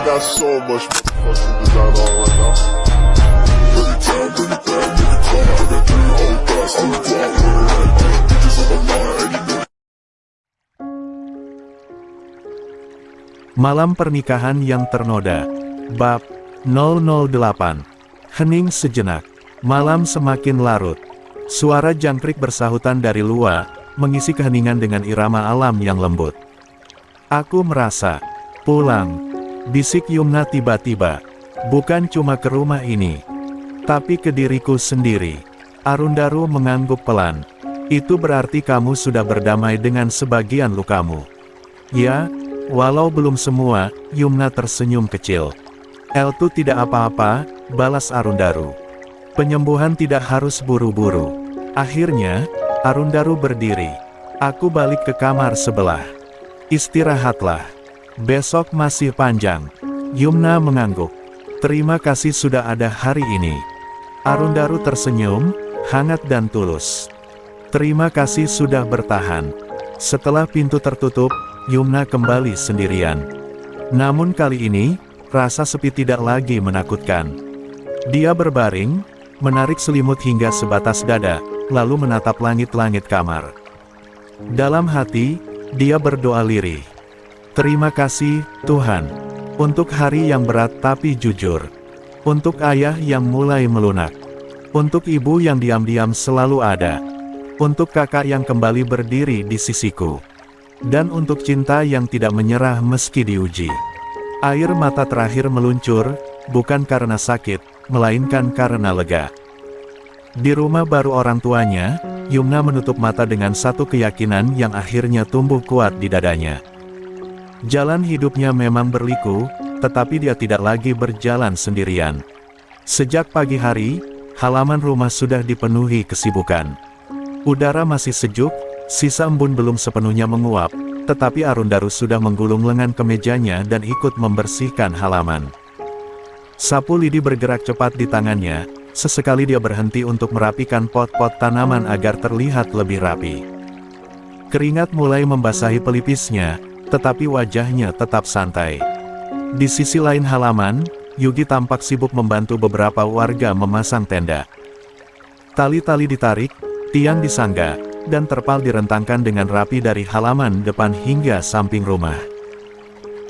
got so much motherfucking design on right now. Bring it down, bring it down, bring it down. I got three whole thoughts on the block with it right now. Bitches on the line, and you know. Malam pernikahan yang ternoda. Bab 008. Hening sejenak. Malam semakin larut. Suara jangkrik bersahutan dari luar, mengisi keheningan dengan irama alam yang lembut. Aku merasa pulang, bisik Yumna tiba-tiba. Bukan cuma ke rumah ini, tapi ke diriku sendiri. Arundaru mengangguk pelan. Itu berarti kamu sudah berdamai dengan sebagian lukamu. Ya, walau belum semua, Yumna tersenyum kecil. Eltu tidak apa-apa, balas Arundaru. Penyembuhan tidak harus buru-buru. Akhirnya, Arundaru berdiri. Aku balik ke kamar sebelah. Istirahatlah. Besok masih panjang. Yumna mengangguk. Terima kasih sudah ada hari ini. Arundaru tersenyum, hangat dan tulus. Terima kasih sudah bertahan. Setelah pintu tertutup, Yumna kembali sendirian. Namun kali ini, rasa sepi tidak lagi menakutkan. Dia berbaring, menarik selimut hingga sebatas dada, lalu menatap langit-langit kamar. Dalam hati, dia berdoa lirih. Terima kasih, Tuhan, untuk hari yang berat tapi jujur. Untuk ayah yang mulai melunak. Untuk ibu yang diam-diam selalu ada. Untuk kakak yang kembali berdiri di sisiku. Dan untuk cinta yang tidak menyerah meski diuji. Air mata terakhir meluncur, bukan karena sakit, melainkan karena lega. Di rumah baru orang tuanya, Yumna menutup mata dengan satu keyakinan yang akhirnya tumbuh kuat di dadanya. Jalan hidupnya memang berliku, tetapi dia tidak lagi berjalan sendirian. Sejak pagi hari, halaman rumah sudah dipenuhi kesibukan. Udara masih sejuk, sisa embun belum sepenuhnya menguap, tetapi Arundaru sudah menggulung lengan kemejanya dan ikut membersihkan halaman. Sapu lidi bergerak cepat di tangannya, sesekali dia berhenti untuk merapikan pot-pot tanaman agar terlihat lebih rapi. Keringat mulai membasahi pelipisnya, tetapi wajahnya tetap santai. Di sisi lain halaman, Yugi tampak sibuk membantu beberapa warga memasang tenda. Tali-tali ditarik, tiang disangga, dan terpal direntangkan dengan rapi dari halaman depan hingga samping rumah.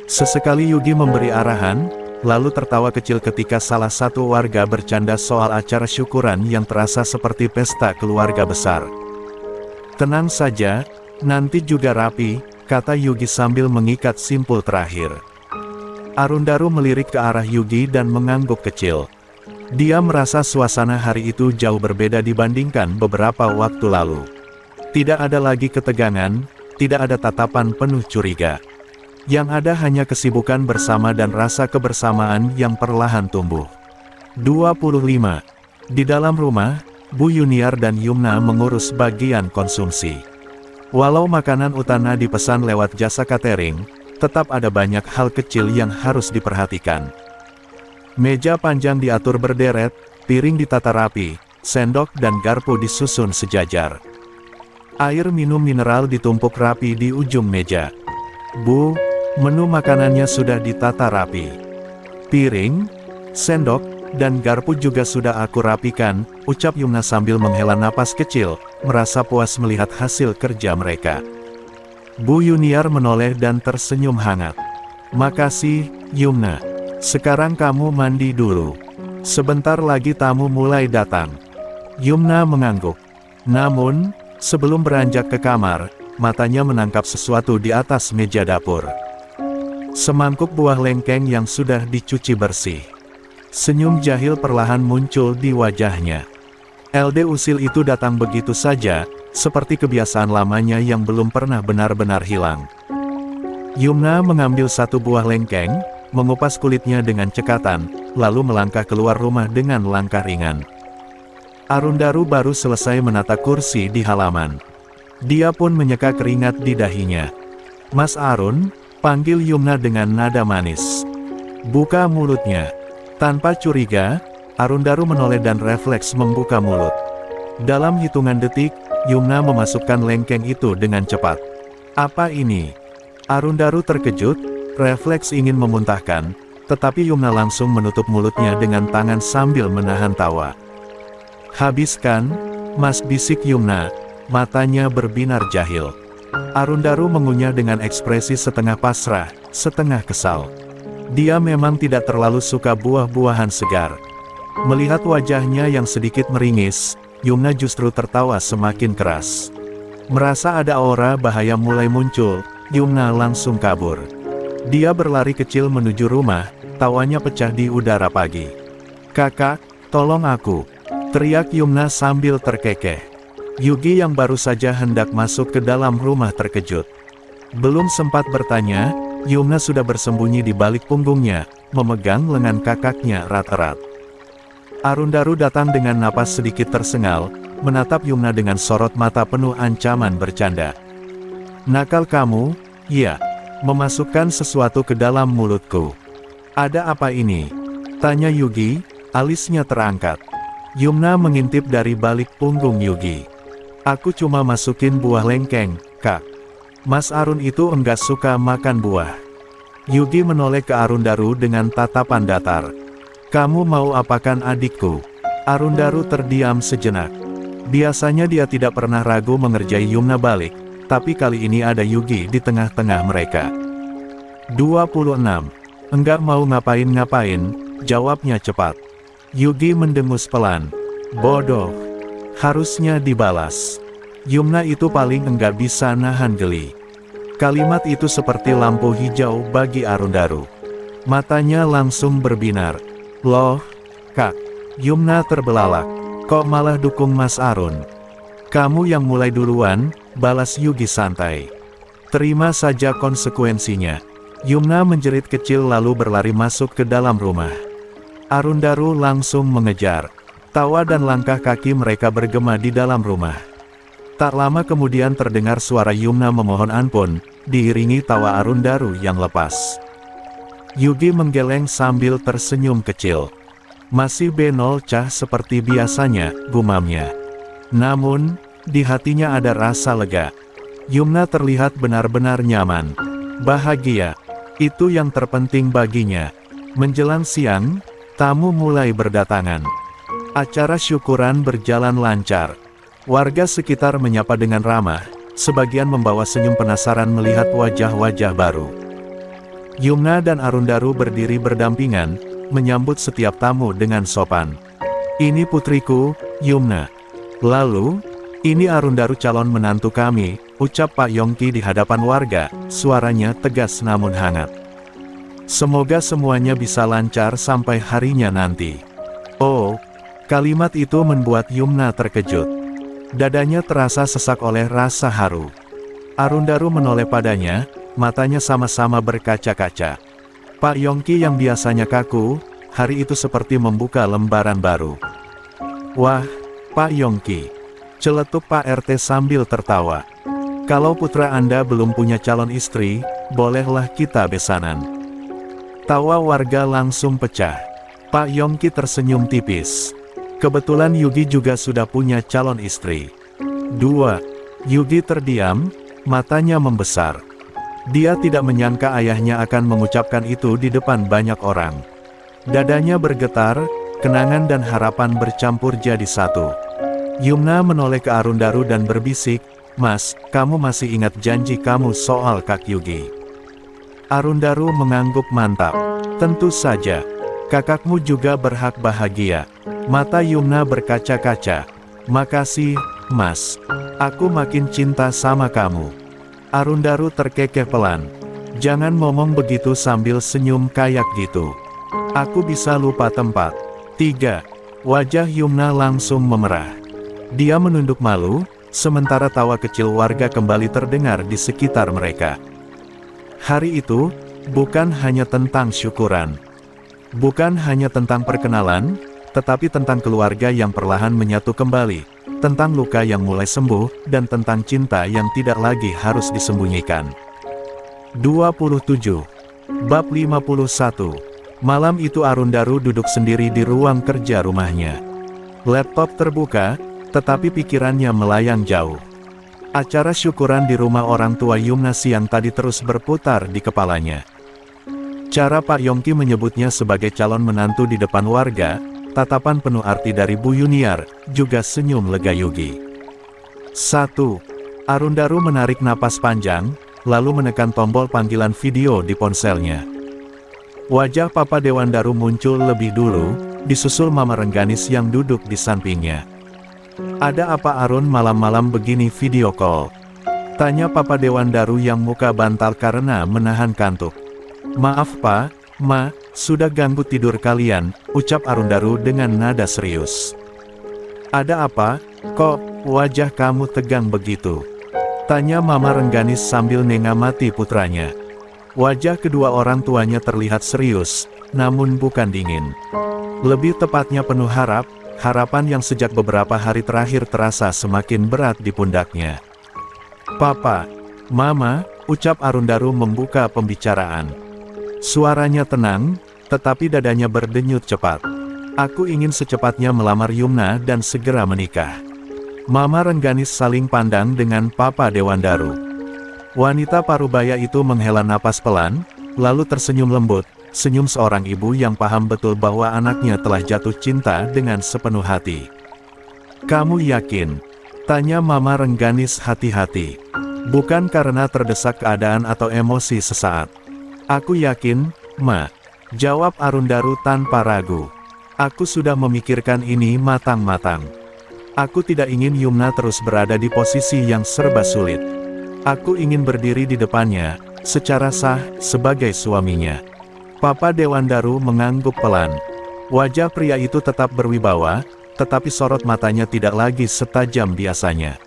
Sesekali Yugi memberi arahan, lalu tertawa kecil ketika salah satu warga bercanda soal acara syukuran yang terasa seperti pesta keluarga besar. Tenang saja, nanti juga rapi, kata Yugi sambil mengikat simpul terakhir. Arundaru melirik ke arah Yugi dan mengangguk kecil. Dia merasa suasana hari itu jauh berbeda dibandingkan beberapa waktu lalu. Tidak ada lagi ketegangan, tidak ada tatapan penuh curiga. Yang ada hanya kesibukan bersama dan rasa kebersamaan yang perlahan tumbuh. 25. Di dalam rumah, Bu Yuniar dan Yumna mengurus bagian konsumsi. Walau makanan utama dipesan lewat jasa catering, tetap ada banyak hal kecil yang harus diperhatikan. Meja panjang diatur berderet, piring ditata rapi, sendok dan garpu disusun sejajar. Air minum mineral ditumpuk rapi di ujung meja. Bu, menu makanannya sudah ditata rapi. Piring, sendok, dan garpu juga sudah aku rapikan, ucap Yumna sambil menghela napas kecil, merasa puas melihat hasil kerja mereka. Bu Yuniar menoleh dan tersenyum hangat. Makasih, Yumna. Sekarang kamu mandi dulu. Sebentar lagi tamu mulai datang. Yumna mengangguk. Namun, sebelum beranjak ke kamar, matanya menangkap sesuatu di atas meja dapur. Semangkuk buah lengkeng yang sudah dicuci bersih. Senyum jahil perlahan muncul di wajahnya. LD usil itu datang begitu saja, seperti kebiasaan lamanya yang belum pernah benar-benar hilang. Yumna mengambil satu buah lengkeng, mengupas kulitnya dengan cekatan, lalu melangkah keluar rumah dengan langkah ringan. Arundaru baru selesai menata kursi di halaman. Dia pun menyeka keringat di dahinya. Mas Arun, panggil Yumna dengan nada manis. Buka mulutnya. Tanpa curiga, Arundaru menoleh dan refleks membuka mulut. Dalam hitungan detik, Yumna memasukkan lengkeng itu dengan cepat. Apa ini? Arundaru terkejut, refleks ingin memuntahkan, tetapi Yumna langsung menutup mulutnya dengan tangan sambil menahan tawa. "Habiskan, Mas," bisik Yumna, matanya berbinar jahil. Arundaru mengunyah dengan ekspresi setengah pasrah, setengah kesal. Dia memang tidak terlalu suka buah-buahan segar. Melihat wajahnya yang sedikit meringis, Yumna justru tertawa semakin keras. Merasa ada aura bahaya mulai muncul, Yumna langsung kabur. Dia berlari kecil menuju rumah, tawanya pecah di udara pagi. "Kakak, tolong aku!" teriak Yumna sambil terkekeh. Yugi yang baru saja hendak masuk ke dalam rumah terkejut. Belum sempat bertanya, Yumna sudah bersembunyi di balik punggungnya, memegang lengan kakaknya erat-erat. Arundaru datang dengan napas sedikit tersengal, menatap Yumna dengan sorot mata penuh ancaman bercanda. "Nakal kamu, ya, memasukkan sesuatu ke dalam mulutku. Ada apa ini?" tanya Yugi, alisnya terangkat. Yumna mengintip dari balik punggung Yugi. "Aku cuma masukin buah lengkeng, Kak. Mas Arun itu enggak suka makan buah." Yugi menoleh ke Arundaru dengan tatapan datar. "Kamu mau apakan adikku?" Arundaru terdiam sejenak. Biasanya dia tidak pernah ragu mengerjai Yumna balik, tapi kali ini ada Yugi di tengah-tengah mereka. 26. "Enggak mau ngapain-ngapain," jawabnya cepat. Yugi mendengus pelan. "Bodoh. Harusnya dibalas." Yumna itu paling enggak bisa nahan geli. Kalimat itu seperti lampu hijau bagi Arundaru. Matanya langsung berbinar. "Loh, Kak." Yumna terbelalak. "Kok malah dukung Mas Arun?" "Kamu yang mulai duluan," balas Yugi santai. "Terima saja konsekuensinya." Yumna menjerit kecil lalu berlari masuk ke dalam rumah. Arundaru langsung mengejar. Tawa dan langkah kaki mereka bergema di dalam rumah. Tak lama kemudian terdengar suara Yumna memohon ampun, diiringi tawa Arundaru yang lepas. Yugi menggeleng sambil tersenyum kecil. "Masih benolcah seperti biasanya," gumamnya. Namun, di hatinya ada rasa lega. Yumna terlihat benar-benar nyaman. Bahagia. Itu yang terpenting baginya. Menjelang siang, tamu mulai berdatangan. Acara syukuran berjalan lancar. Warga sekitar menyapa dengan ramah, sebagian membawa senyum penasaran melihat wajah-wajah baru. Yumna dan Arundaru berdiri berdampingan, menyambut setiap tamu dengan sopan. "Ini putriku, Yumna. Lalu, ini Arundaru calon menantu kami," ucap Pak Yongki di hadapan warga, suaranya tegas namun hangat. "Semoga semuanya bisa lancar sampai harinya nanti." Oh, kalimat itu membuat Yumna terkejut. Dadanya terasa sesak oleh rasa haru. Arundaru menoleh padanya, matanya sama-sama berkaca-kaca. Pak Yongki yang biasanya kaku, hari itu seperti membuka lembaran baru. "Wah, Pak Yongki," celetuk Pak RT sambil tertawa. "Kalau putra Anda belum punya calon istri, bolehlah kita besanan." Tawa warga langsung pecah. Pak Yongki tersenyum tipis. Kebetulan Yugi juga sudah punya calon istri. 2. Yugi terdiam, matanya membesar. Dia tidak menyangka ayahnya akan mengucapkan itu di depan banyak orang. Dadanya bergetar, kenangan dan harapan bercampur jadi satu. Yumna menoleh ke Arundaru dan berbisik, "Mas, kamu masih ingat janji kamu soal Kak Yugi?" Arundaru mengangguk mantap. "Tentu saja. Kakakmu juga berhak bahagia." Mata Yumna berkaca-kaca. "Makasih, Mas. Aku makin cinta sama kamu." Arundaru terkekeh pelan. "Jangan ngomong begitu sambil senyum kayak gitu. Aku bisa lupa tempat." 3. Wajah Yumna langsung memerah. Dia menunduk malu, sementara tawa kecil warga kembali terdengar di sekitar mereka. Hari itu, bukan hanya tentang syukuran. Bukan hanya tentang perkenalan, tetapi tentang keluarga yang perlahan menyatu kembali, tentang luka yang mulai sembuh, dan tentang cinta yang tidak lagi harus disembunyikan. 27. Bab 51. Malam itu Arundaru duduk sendiri di ruang kerja rumahnya. Laptop terbuka, tetapi pikirannya melayang jauh. Acara syukuran di rumah orang tua Yumna siang tadi terus berputar di kepalanya. Cara Pak Yongki menyebutnya sebagai calon menantu di depan warga, tatapan penuh arti dari Bu Yuniar, juga senyum lega Yugi. 1. Arundaru menarik napas panjang, lalu menekan tombol panggilan video di ponselnya. Wajah Papa Dewandaru muncul lebih dulu, disusul Mama Rengganis yang duduk di sampingnya. "Ada apa Arun malam-malam begini video call?" tanya Papa Dewandaru yang muka bantal karena menahan kantuk. "Maaf Pak, Ma, sudah ganggu tidur kalian," ucap Arundaru dengan nada serius. "Ada apa, kok wajah kamu tegang begitu?" tanya Mama Rengganis sambil mengamati putranya. Wajah kedua orang tuanya terlihat serius, namun bukan dingin. Lebih tepatnya penuh harapan yang sejak beberapa hari terakhir terasa semakin berat di pundaknya. "Papa, Mama," ucap Arundaru membuka pembicaraan. Suaranya tenang, tetapi dadanya berdenyut cepat. "Aku ingin secepatnya melamar Yumna dan segera menikah." Mama Rengganis saling pandang dengan Papa Dewandaru. Wanita parubaya itu menghela napas pelan, lalu tersenyum lembut, senyum seorang ibu yang paham betul bahwa anaknya telah jatuh cinta dengan sepenuh hati. "Kamu yakin?" tanya Mama Rengganis hati-hati. "Bukan karena terdesak keadaan atau emosi sesaat." "Aku yakin, Ma," jawab Arundaru tanpa ragu. "Aku sudah memikirkan ini matang-matang. Aku tidak ingin Yumna terus berada di posisi yang serba sulit. Aku ingin berdiri di depannya, secara sah, sebagai suaminya." Papa Dewandaru mengangguk pelan. Wajah pria itu tetap berwibawa, tetapi sorot matanya tidak lagi setajam biasanya.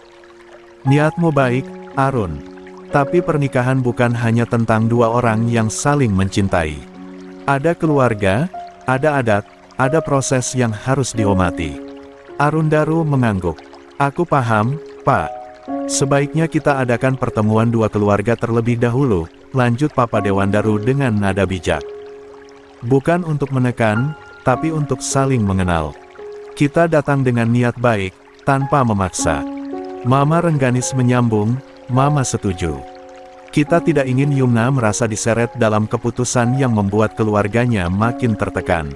"Niatmu baik, Arun. Tapi pernikahan bukan hanya tentang dua orang yang saling mencintai. Ada keluarga, ada adat, ada proses yang harus dihormati." Arundaru mengangguk. "Aku paham, Pak. Sebaiknya kita adakan pertemuan dua keluarga terlebih dahulu," lanjut Papa Dewandaru dengan nada bijak. "Bukan untuk menekan, tapi untuk saling mengenal. Kita datang dengan niat baik, tanpa memaksa." Mama Rengganis menyambung, "Mama setuju. Kita tidak ingin Yumna merasa diseret dalam keputusan yang membuat keluarganya makin tertekan.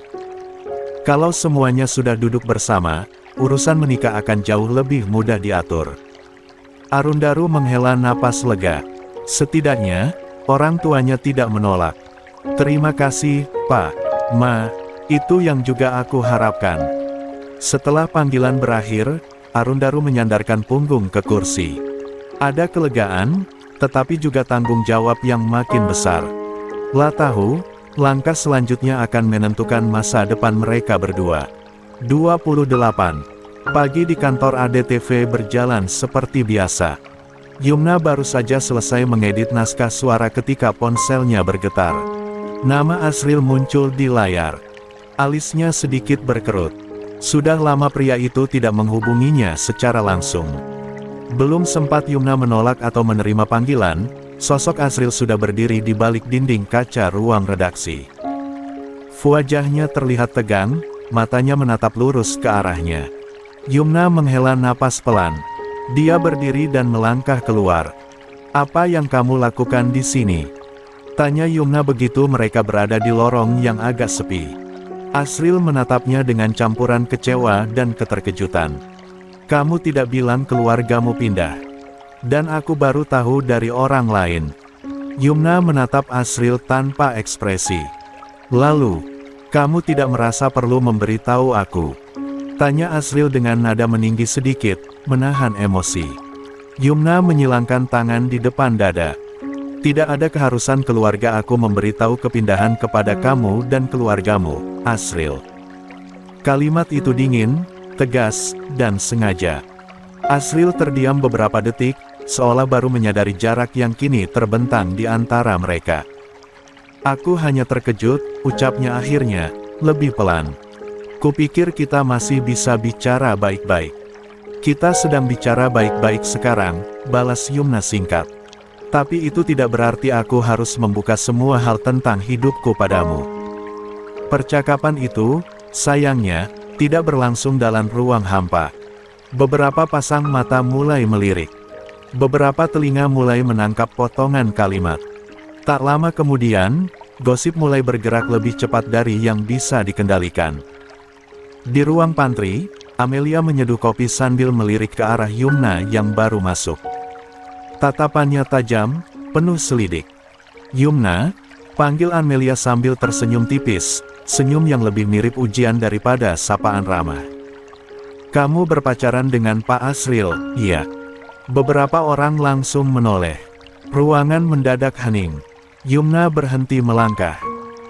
Kalau semuanya sudah duduk bersama, urusan menikah akan jauh lebih mudah diatur." Arundaru menghela napas lega. Setidaknya, orang tuanya tidak menolak. "Terima kasih, Pak, Ma, itu yang juga aku harapkan." Setelah panggilan berakhir, Arundaru menyandarkan punggung ke kursi. Ada kelegaan, tetapi juga tanggung jawab yang makin besar. Lah tahu, langkah selanjutnya akan menentukan masa depan mereka berdua. 28. Pagi di kantor ADTV berjalan seperti biasa. Yumna baru saja selesai mengedit naskah suara ketika ponselnya bergetar. Nama Asril muncul di layar. Alisnya sedikit berkerut. Sudah lama pria itu tidak menghubunginya secara langsung. Belum sempat Yumna menolak atau menerima panggilan, sosok Asril sudah berdiri di balik dinding kaca ruang redaksi. Wajahnya terlihat tegang, matanya menatap lurus ke arahnya. Yumna menghela napas pelan. Dia berdiri dan melangkah keluar. "Apa yang kamu lakukan di sini?" tanya Yumna begitu mereka berada di lorong yang agak sepi. Asril menatapnya dengan campuran kecewa dan keterkejutan. "Kamu tidak bilang keluargamu pindah. Dan aku baru tahu dari orang lain." Yumna menatap Asril tanpa ekspresi. "Lalu, kamu tidak merasa perlu memberitahu aku?" tanya Asril dengan nada meninggi sedikit, menahan emosi. Yumna menyilangkan tangan di depan dada. "Tidak ada keharusan keluarga aku memberitahu kepindahan kepada kamu dan keluargamu, Asril." Kalimat itu dingin, tegas, dan sengaja. Asril terdiam beberapa detik, seolah baru menyadari jarak yang kini terbentang di antara mereka. "Aku hanya terkejut," ucapnya akhirnya, lebih pelan. "Kupikir kita masih bisa bicara baik-baik." "Kita sedang bicara baik-baik sekarang," balas Yumna singkat. "Tapi itu tidak berarti aku harus membuka semua hal tentang hidupku padamu." Percakapan itu, sayangnya, tidak berlangsung dalam ruang hampa. Beberapa pasang mata mulai melirik. Beberapa telinga mulai menangkap potongan kalimat. Tak lama kemudian, gosip mulai bergerak lebih cepat dari yang bisa dikendalikan. Di ruang pantry, Amelia menyeduh kopi sambil melirik ke arah Yumna yang baru masuk. Tatapannya tajam, penuh selidik. "Yumna," panggil Amelia sambil tersenyum tipis, senyum yang lebih mirip ujian daripada sapaan ramah. "Kamu berpacaran dengan Pak Asril, iya?" Beberapa orang langsung menoleh. Ruangan mendadak hening. Yumna berhenti melangkah.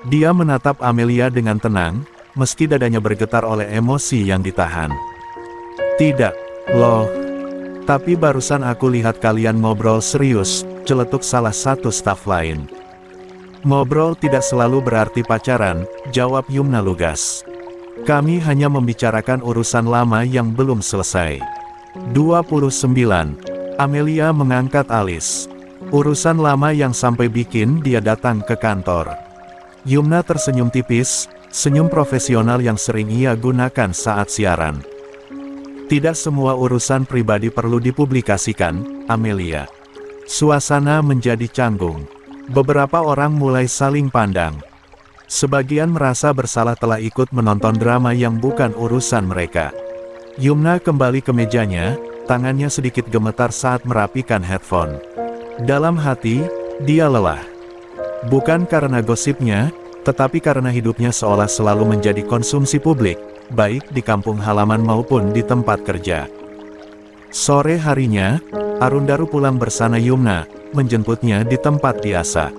Dia menatap Amelia dengan tenang, meski dadanya bergetar oleh emosi yang ditahan. "Tidak, loh. Tapi barusan aku lihat kalian ngobrol serius," celetuk salah satu staf lain. "Ngobrol tidak selalu berarti pacaran," jawab Yumna lugas. "Kami hanya membicarakan urusan lama yang belum selesai." 29. Amelia mengangkat alis. Urusan lama yang sampai bikin dia datang ke kantor. Yumna tersenyum tipis, senyum profesional yang sering ia gunakan saat siaran. "Tidak semua urusan pribadi perlu dipublikasikan, Amelia." Suasana menjadi canggung. Beberapa orang mulai saling pandang. Sebagian merasa bersalah telah ikut menonton drama yang bukan urusan mereka. Yumna kembali ke mejanya, tangannya sedikit gemetar saat merapikan headphone. Dalam hati, dia lelah. Bukan karena gosipnya, tetapi karena hidupnya seolah selalu menjadi konsumsi publik, baik di kampung halaman maupun di tempat kerja. Sore harinya, Arundaru pulang bersama Yumna, menjemputnya di tempat biasa.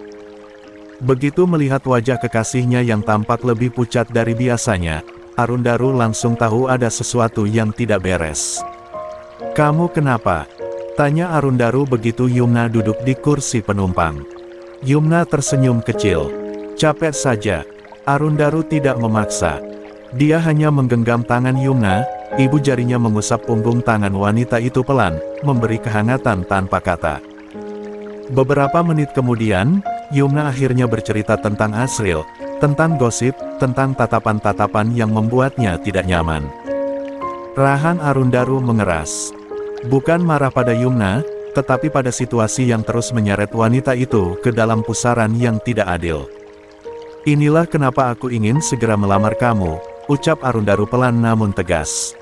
Begitu melihat wajah kekasihnya yang tampak lebih pucat dari biasanya, Arundaru langsung tahu ada sesuatu yang tidak beres. "Kamu kenapa?" tanya Arundaru begitu Yumna duduk di kursi penumpang. Yumna tersenyum kecil. "Capek saja." Arundaru tidak memaksa. Dia hanya menggenggam tangan Yumna, ibu jarinya mengusap punggung tangan wanita itu pelan, memberi kehangatan tanpa kata. Beberapa menit kemudian, Yumna akhirnya bercerita tentang Asril, tentang gosip, tentang tatapan-tatapan yang membuatnya tidak nyaman. Rahang Arundaru mengeras. Bukan marah pada Yumna, tetapi pada situasi yang terus menyeret wanita itu ke dalam pusaran yang tidak adil. "Inilah kenapa aku ingin segera melamar kamu," ucap Arundaru pelan namun tegas.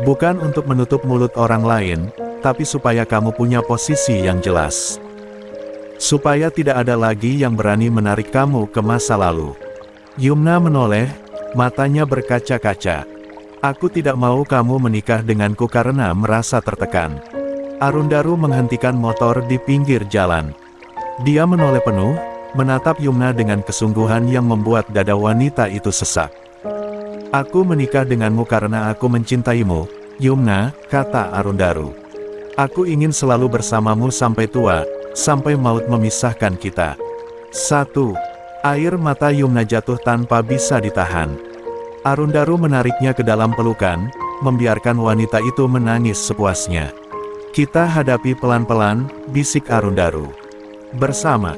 "Bukan untuk menutup mulut orang lain, tapi supaya kamu punya posisi yang jelas. Supaya tidak ada lagi yang berani menarik kamu ke masa lalu." Yumna menoleh, matanya berkaca-kaca. "Aku tidak mau kamu menikah denganku karena merasa tertekan." Arundaru menghentikan motor di pinggir jalan. Dia menoleh penuh, menatap Yumna dengan kesungguhan yang membuat dada wanita itu sesak. "Aku menikah denganmu karena aku mencintaimu, Yumna," kata Arundaru. "Aku ingin selalu bersamamu sampai tua, sampai maut memisahkan kita." Air mata Yumna jatuh tanpa bisa ditahan. Arundaru menariknya ke dalam pelukan, membiarkan wanita itu menangis sepuasnya. "Kita hadapi pelan-pelan," bisik Arundaru. "Bersama."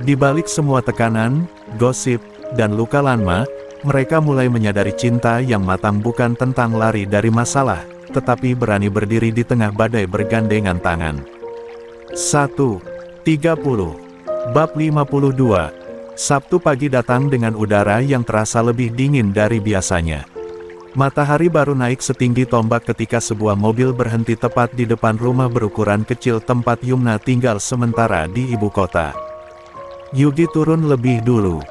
Di balik semua tekanan, gosip, dan luka lama, mereka mulai menyadari cinta yang matang bukan tentang lari dari masalah, tetapi berani berdiri di tengah badai bergandengan tangan. 1:30. Bab 52. Sabtu pagi datang dengan udara yang terasa lebih dingin dari biasanya. Matahari baru naik setinggi tombak ketika sebuah mobil berhenti tepat di depan rumah berukuran kecil tempat Yumna tinggal sementara di ibu kota. Yugi turun lebih dulu.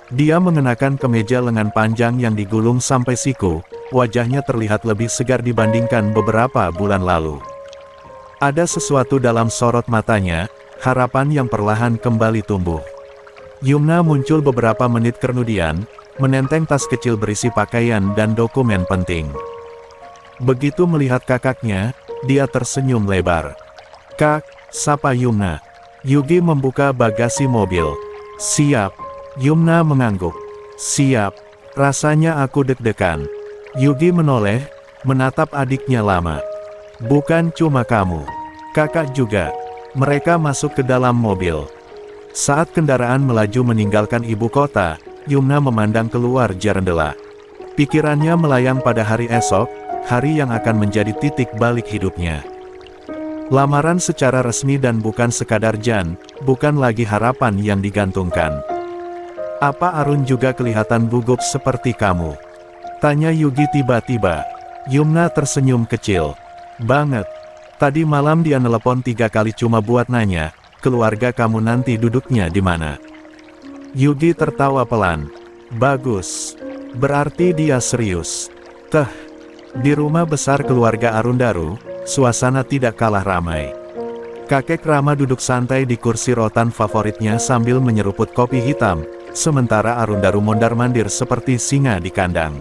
Dia mengenakan kemeja lengan panjang yang digulung sampai siku, wajahnya terlihat lebih segar dibandingkan beberapa bulan lalu. Ada sesuatu dalam sorot matanya, harapan yang perlahan kembali tumbuh. Yumna muncul beberapa menit kemudian, menenteng tas kecil berisi pakaian dan dokumen penting. Begitu melihat kakaknya, dia tersenyum lebar. "Kak," sapa Yumna. Yugi membuka bagasi mobil. "Siap." Yumna mengangguk. "Siap." "Rasanya aku deg-degan." Yugi menoleh, menatap adiknya lama. "Bukan cuma kamu. Kakak juga." Mereka masuk ke dalam mobil. Saat kendaraan melaju meninggalkan ibu kota, Yumna memandang keluar jendela. Pikirannya melayang pada hari esok, hari yang akan menjadi titik balik hidupnya. Lamaran secara resmi dan bukan sekadar bukan lagi harapan yang digantungkan. Apa Arun juga kelihatan gugup seperti kamu? Tanya Yugi tiba-tiba. Yumna tersenyum kecil. Banget. Tadi malam dia nelepon 3 kali cuma buat nanya, keluarga kamu nanti duduknya di mana? Yugi tertawa pelan. Bagus. Berarti dia serius. Di rumah besar keluarga Arundaru, suasana tidak kalah ramai. Kakek Rama duduk santai di kursi rotan favoritnya sambil menyeruput kopi hitam, sementara Arundaru mondar-mandir seperti singa di kandang.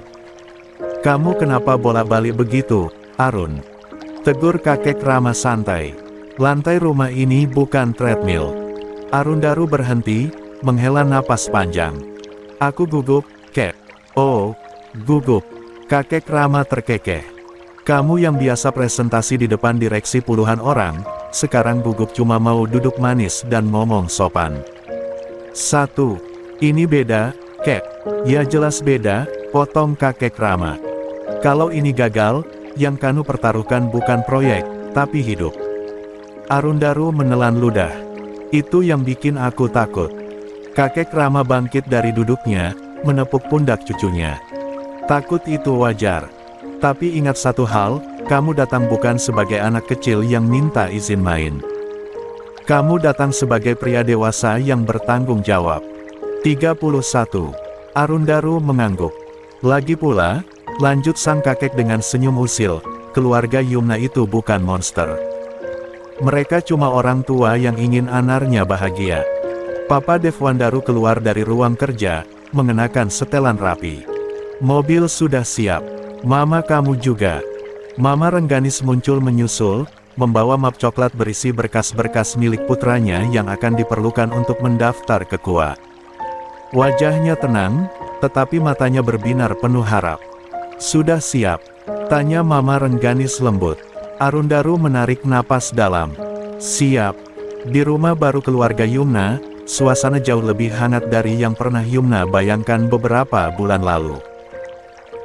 Kamu kenapa bolak-balik begitu, Arun? Tegur kakek Rama santai. Lantai rumah ini bukan treadmill. Arundaru berhenti, menghela napas panjang. Aku gugup, Kek. Oh, gugup. Kakek Rama terkekeh. Kamu yang biasa presentasi di depan direksi puluhan orang, sekarang gugup cuma mau duduk manis dan ngomong sopan. 1. Ini beda, Kek. Ya jelas beda, potong kakek Rama. Kalau ini gagal, yang kanu pertaruhkan bukan proyek, tapi hidup. Arundaru menelan ludah. Itu yang bikin aku takut. Kakek Rama bangkit dari duduknya, menepuk pundak cucunya. Takut itu wajar. Tapi ingat satu hal, kamu datang bukan sebagai anak kecil yang minta izin main. Kamu datang sebagai pria dewasa yang bertanggung jawab. 31. Arundaru mengangguk. Lagi pula, lanjut sang kakek dengan senyum usil, keluarga Yumna itu bukan monster. Mereka cuma orang tua yang ingin anaknya bahagia. Papa Devwandaru keluar dari ruang kerja, mengenakan setelan rapi. Mobil sudah siap. Mama kamu juga. Mama Rengganis muncul menyusul, membawa map coklat berisi berkas-berkas milik putranya yang akan diperlukan untuk mendaftar ke KUA. Wajahnya tenang, tetapi matanya berbinar penuh harap. Sudah siap? Tanya Mama Rengganis lembut. Arundaru menarik napas dalam. Siap. Di rumah baru keluarga Yumna, suasana jauh lebih hangat dari yang pernah Yumna bayangkan beberapa bulan lalu.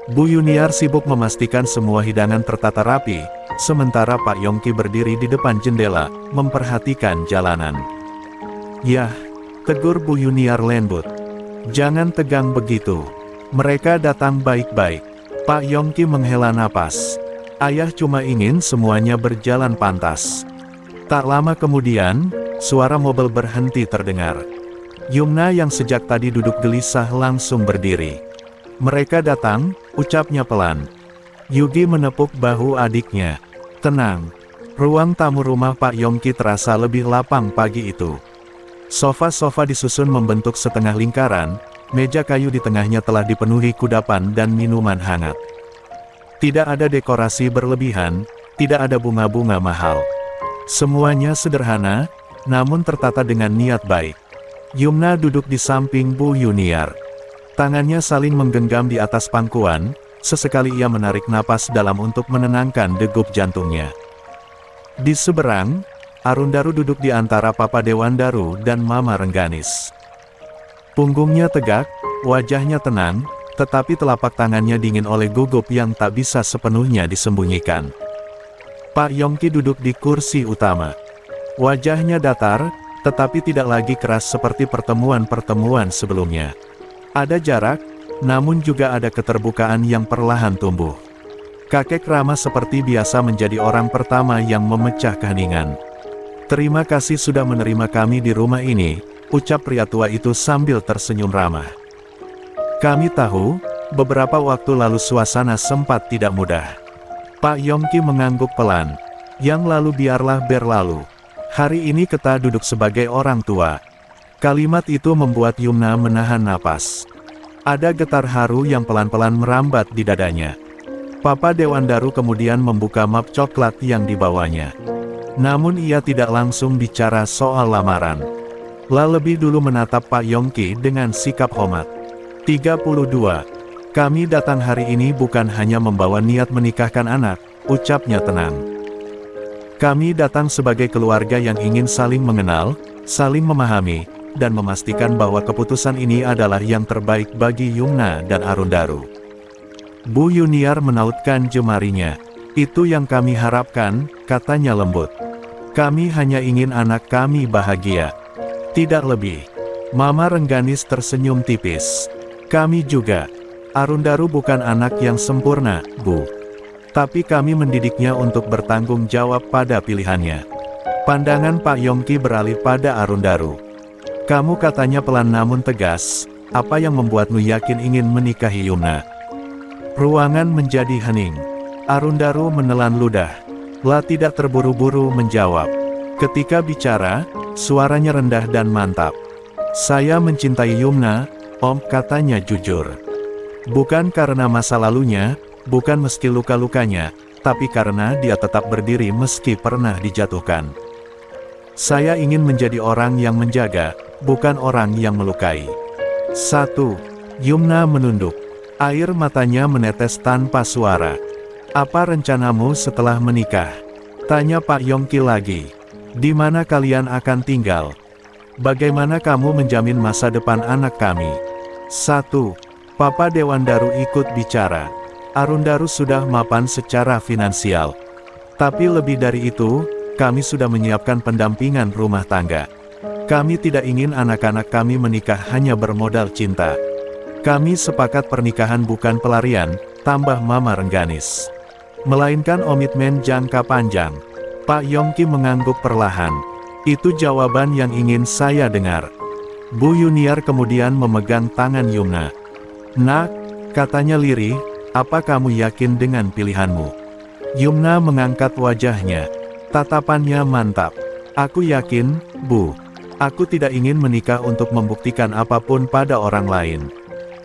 Bu Yuniar sibuk memastikan semua hidangan tertata rapi, sementara Pak Yongki berdiri di depan jendela, memperhatikan jalanan. Yah, tegur Bu Yuniar lembut. Jangan tegang begitu. Mereka datang baik-baik. Pak Yongki menghela napas. Ayah cuma ingin semuanya berjalan pantas. Tak lama kemudian, suara mobil berhenti terdengar. Yumna yang sejak tadi duduk gelisah langsung berdiri. Mereka datang, ucapnya pelan. Yugi menepuk bahu adiknya. Tenang. Ruang tamu rumah Pak Yongki terasa lebih lapang pagi itu. Sofa-sofa disusun membentuk setengah lingkaran, meja kayu di tengahnya telah dipenuhi kudapan dan minuman hangat. Tidak ada dekorasi berlebihan, tidak ada bunga-bunga mahal. Semuanya sederhana, namun tertata dengan niat baik. Yumna duduk di samping Bu Yuniar. Tangannya saling menggenggam di atas pangkuan, sesekali ia menarik napas dalam untuk menenangkan degup jantungnya. Di seberang, Arundaru duduk di antara Papa Dewandaru dan Mama Rengganis. Punggungnya tegak, wajahnya tenang, tetapi telapak tangannya dingin oleh gugup yang tak bisa sepenuhnya disembunyikan. Pak Yongki duduk di kursi utama. Wajahnya datar, tetapi tidak lagi keras seperti pertemuan-pertemuan sebelumnya. Ada jarak, namun juga ada keterbukaan yang perlahan tumbuh. Kakek Rama seperti biasa menjadi orang pertama yang memecah keheningan. Terima kasih sudah menerima kami di rumah ini, ucap pria tua itu sambil tersenyum ramah. Kami tahu, beberapa waktu lalu suasana sempat tidak mudah. Pak Yongki mengangguk pelan. Yang lalu biarlah berlalu. Hari ini kita duduk sebagai orang tua. Kalimat itu membuat Yumna menahan napas. Ada getar haru yang pelan-pelan merambat di dadanya. Papa Dewandaru kemudian membuka map coklat yang dibawanya. Namun ia tidak langsung bicara soal lamaran. Lebih dulu menatap Pak Yongki dengan sikap hormat. 32. Kami datang hari ini bukan hanya membawa niat menikahkan anak, ucapnya tenang. Kami datang sebagai keluarga yang ingin saling mengenal, saling memahami, dan memastikan bahwa keputusan ini adalah yang terbaik bagi Yumna dan Arundaru. Bu Yuniar menautkan jemarinya. Itu yang kami harapkan, katanya lembut. Kami hanya ingin anak kami bahagia. Tidak lebih. Mama Rengganis tersenyum tipis. Kami juga. Arundaru bukan anak yang sempurna, Bu. Tapi kami mendidiknya untuk bertanggung jawab pada pilihannya. Pandangan Pak Yongki beralih pada Arundaru. Kamu katanya pelan namun tegas, apa yang membuatmu yakin ingin menikahi Yumna? Ruangan menjadi hening. Arundaru menelan ludah. La tidak terburu-buru menjawab. Ketika bicara, suaranya rendah dan mantap. Saya mencintai Yumna, Om, katanya jujur. Bukan karena masa lalunya, bukan meski luka-lukanya, tapi karena dia tetap berdiri meski pernah dijatuhkan. Saya ingin menjadi orang yang menjaga, bukan orang yang melukai. 1. Yumna menunduk. Air matanya menetes tanpa suara. Apa rencanamu setelah menikah? Tanya Pak Yongki lagi. Di mana kalian akan tinggal? Bagaimana kamu menjamin masa depan anak kami? 1. Papa Dewandaru ikut bicara. Arundaru sudah mapan secara finansial. Tapi lebih dari itu, kami sudah menyiapkan pendampingan rumah tangga. Kami tidak ingin anak-anak kami menikah hanya bermodal cinta. Kami sepakat pernikahan bukan pelarian, tambah Mama Rengganis. Melainkan komitmen jangka panjang. Pak Yongki mengangguk perlahan. Itu jawaban yang ingin saya dengar. Bu Yuniar kemudian memegang tangan Yumna. Nak, katanya lirih, apa kamu yakin dengan pilihanmu? Yumna mengangkat wajahnya. Tatapannya mantap. Aku yakin, Bu. Aku tidak ingin menikah untuk membuktikan apapun pada orang lain.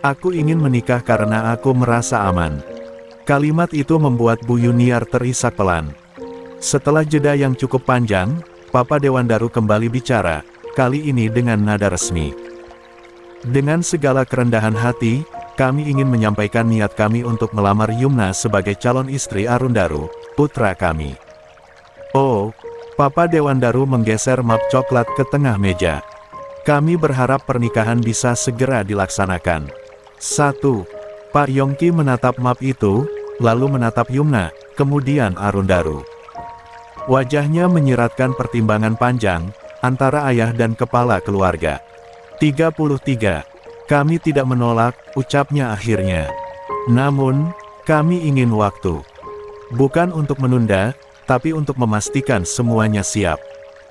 Aku ingin menikah karena aku merasa aman. Kalimat itu membuat Bu Yuniar terisak pelan. Setelah jeda yang cukup panjang, Papa Dewandaru kembali bicara, kali ini dengan nada resmi. Dengan segala kerendahan hati, kami ingin menyampaikan niat kami untuk melamar Yumna sebagai calon istri Arundaru, putra kami. Oh, Papa Dewandaru menggeser map coklat ke tengah meja. Kami berharap pernikahan bisa segera dilaksanakan. 1. Pak Yongki menatap map itu, lalu menatap Yumna, kemudian Arundaru. Wajahnya menyiratkan pertimbangan panjang, antara ayah dan kepala keluarga. 33. Kami tidak menolak, ucapnya akhirnya. Namun, kami ingin waktu. Bukan untuk menunda, tapi untuk memastikan semuanya siap.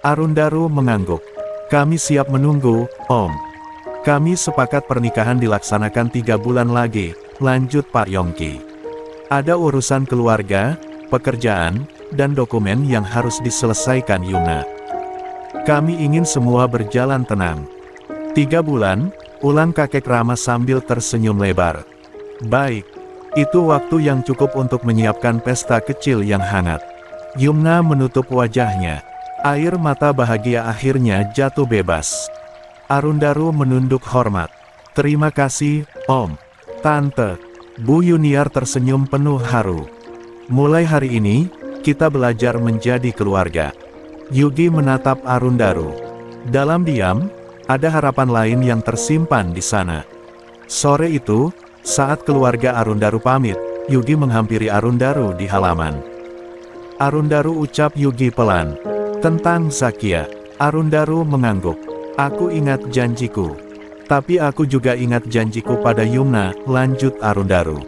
Arundaru mengangguk. Kami siap menunggu, Om. Kami sepakat pernikahan dilaksanakan 3 bulan lagi, lanjut Pak Yongki. Ada urusan keluarga, pekerjaan, dan dokumen yang harus diselesaikan Yumna. Kami ingin semua berjalan tenang. 3 bulan, ulang kakek Rama sambil tersenyum lebar. Baik, itu waktu yang cukup untuk menyiapkan pesta kecil yang hangat. Yumna menutup wajahnya. Air mata bahagia akhirnya jatuh bebas. Arundaru menunduk hormat. Terima kasih, Om. Tante. Bu Yuniar tersenyum penuh haru. Mulai hari ini, kita belajar menjadi keluarga. Yugi menatap Arundaru. Dalam diam, ada harapan lain yang tersimpan di sana. Sore itu, saat keluarga Arundaru pamit, Yugi menghampiri Arundaru di halaman. Arundaru ucap Yugi pelan. Tentang Zakia, Arundaru mengangguk. Aku ingat janjiku. Tapi aku juga ingat janjiku pada Yumna, lanjut Arundaru.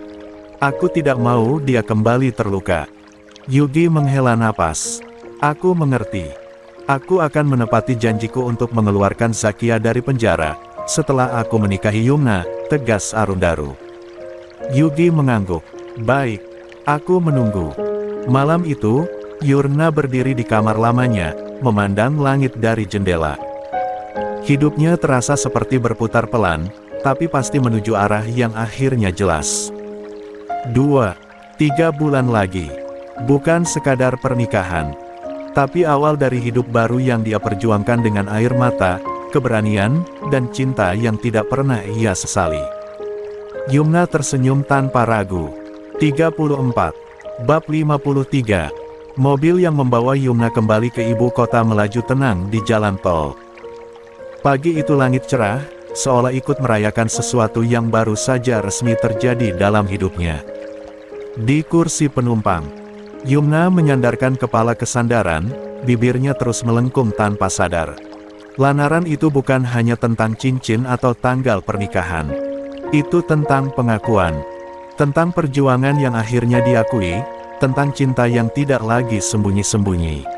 Aku tidak mau dia kembali terluka. Yugi menghela napas. Aku mengerti. Aku akan menepati janjiku untuk mengeluarkan Zakia dari penjara, setelah aku menikahi Yumna, tegas Arundaru. Yugi mengangguk. Baik, aku menunggu. Malam itu, Yurna berdiri di kamar lamanya, memandang langit dari jendela. Hidupnya terasa seperti berputar pelan, tapi pasti menuju arah yang akhirnya jelas. 2-3 bulan lagi. Bukan sekadar pernikahan, tapi awal dari hidup baru yang dia perjuangkan dengan air mata, keberanian, dan cinta yang tidak pernah ia sesali. Yumna tersenyum tanpa ragu. 34. Bab 53. Mobil yang membawa Yumna kembali ke ibu kota melaju tenang di jalan tol. Pagi itu langit cerah, seolah ikut merayakan sesuatu yang baru saja resmi terjadi dalam hidupnya. Di kursi penumpang, Yumna menyandarkan kepala ke sandaran, bibirnya terus melengkung tanpa sadar. Lamaran itu bukan hanya tentang cincin atau tanggal pernikahan. Itu tentang pengakuan. Tentang perjuangan yang akhirnya diakui, tentang cinta yang tidak lagi sembunyi-sembunyi.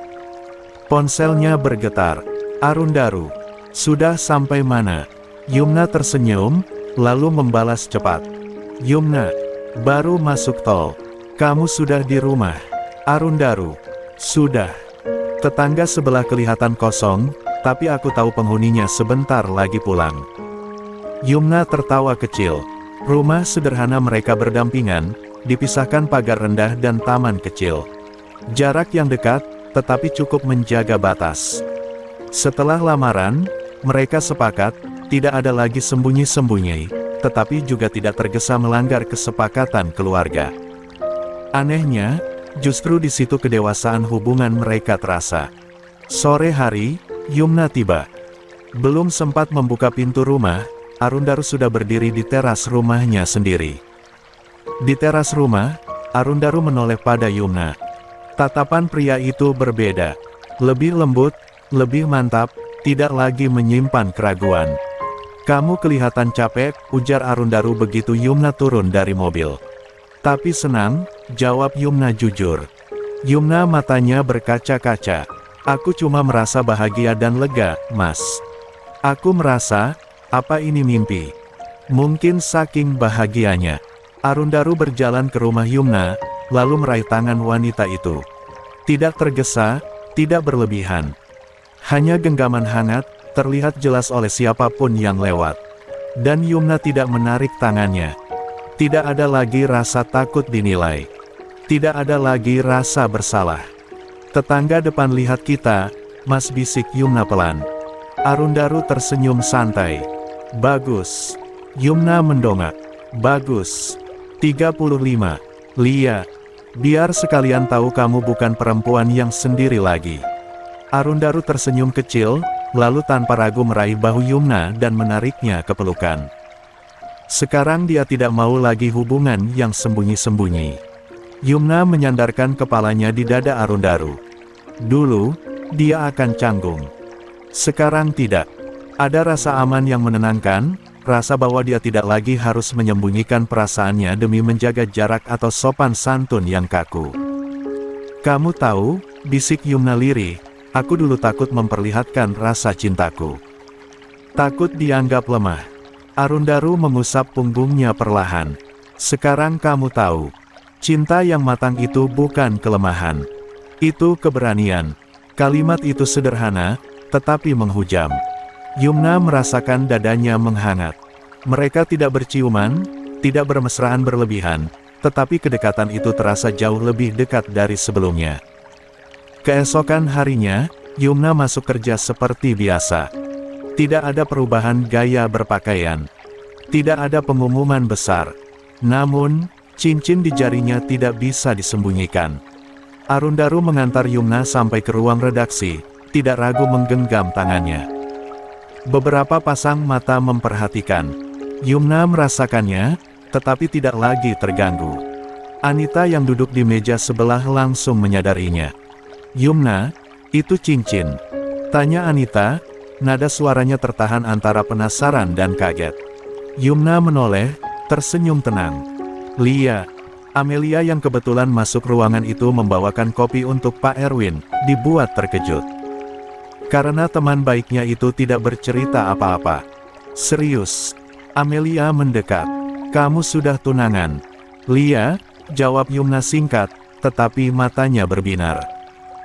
Ponselnya bergetar. Arundaru, sudah sampai mana? Yumna tersenyum, lalu membalas cepat. Yumna, baru masuk tol. Kamu sudah di rumah. Arundaru, sudah. Tetangga sebelah kelihatan kosong, tapi aku tahu penghuninya sebentar lagi pulang. Yumna tertawa kecil. Rumah sederhana mereka berdampingan, dipisahkan pagar rendah dan taman kecil. Jarak yang dekat, tetapi cukup menjaga batas. Setelah lamaran, mereka sepakat, tidak ada lagi sembunyi-sembunyi, tetapi juga tidak tergesa melanggar kesepakatan keluarga. Anehnya, justru di situ kedewasaan hubungan mereka terasa. Sore hari, Yumna tiba. Belum sempat membuka pintu rumah, Arundaru sudah berdiri di teras rumahnya sendiri. Di teras rumah, Arundaru menoleh pada Yumna. Tatapan pria itu berbeda. Lebih lembut, lebih mantap, tidak lagi menyimpan keraguan. Kamu kelihatan capek, ujar Arundaru begitu Yumna turun dari mobil. Tapi senang, jawab Yumna jujur. Yumna matanya berkaca-kaca. Aku cuma merasa bahagia dan lega, Mas. Aku merasa, apa ini mimpi? Mungkin saking bahagianya. Arundaru berjalan ke rumah Yumna, lalu meraih tangan wanita itu. Tidak tergesa, tidak berlebihan. Hanya genggaman hangat, terlihat jelas oleh siapapun yang lewat. Dan Yumna tidak menarik tangannya. Tidak ada lagi rasa takut dinilai. Tidak ada lagi rasa bersalah. Tetangga depan lihat kita, Mas, bisik Yumna pelan. Arundaru tersenyum santai. Bagus. Yumna mendongak. Bagus. 35. Lia. Biar sekalian tahu kamu bukan perempuan yang sendiri lagi. Arundaru tersenyum kecil, lalu tanpa ragu meraih bahu Yumna dan menariknya ke pelukan. Sekarang dia tidak mau lagi hubungan yang sembunyi-sembunyi. Yumna menyandarkan kepalanya di dada Arundaru. Dulu, dia akan canggung. Sekarang tidak. Ada rasa aman yang menenangkan, rasa bahwa dia tidak lagi harus menyembunyikan perasaannya demi menjaga jarak atau sopan santun yang kaku. Kamu tahu, bisik Yumna lirih, aku dulu takut memperlihatkan rasa cintaku. Takut dianggap lemah. Arundaru mengusap punggungnya perlahan. Sekarang kamu tahu, cinta yang matang itu bukan kelemahan. Itu keberanian. Kalimat itu sederhana, tetapi menghujam. Yumna merasakan dadanya menghangat. Mereka tidak berciuman, tidak bermesraan berlebihan, tetapi kedekatan itu terasa jauh lebih dekat dari sebelumnya. Keesokan harinya, Yumna masuk kerja seperti biasa. Tidak ada perubahan gaya berpakaian. Tidak ada pengumuman besar. Namun, cincin di jarinya tidak bisa disembunyikan. Arundaru mengantar Yumna sampai ke ruang redaksi, tidak ragu menggenggam tangannya. Beberapa pasang mata memperhatikan. Yumna merasakannya, tetapi tidak lagi terganggu. Anita yang duduk di meja sebelah langsung menyadarinya. Yumna, itu cincin. Tanya Anita, nada suaranya tertahan antara penasaran dan kaget. Yumna menoleh, tersenyum tenang. Lia. Amelia yang kebetulan masuk ruangan itu membawakan kopi untuk Pak Erwin, dibuat terkejut. Karena teman baiknya itu tidak bercerita apa-apa. Serius. Amelia mendekat. Kamu sudah tunangan. Lia, jawab Yumna singkat, tetapi matanya berbinar.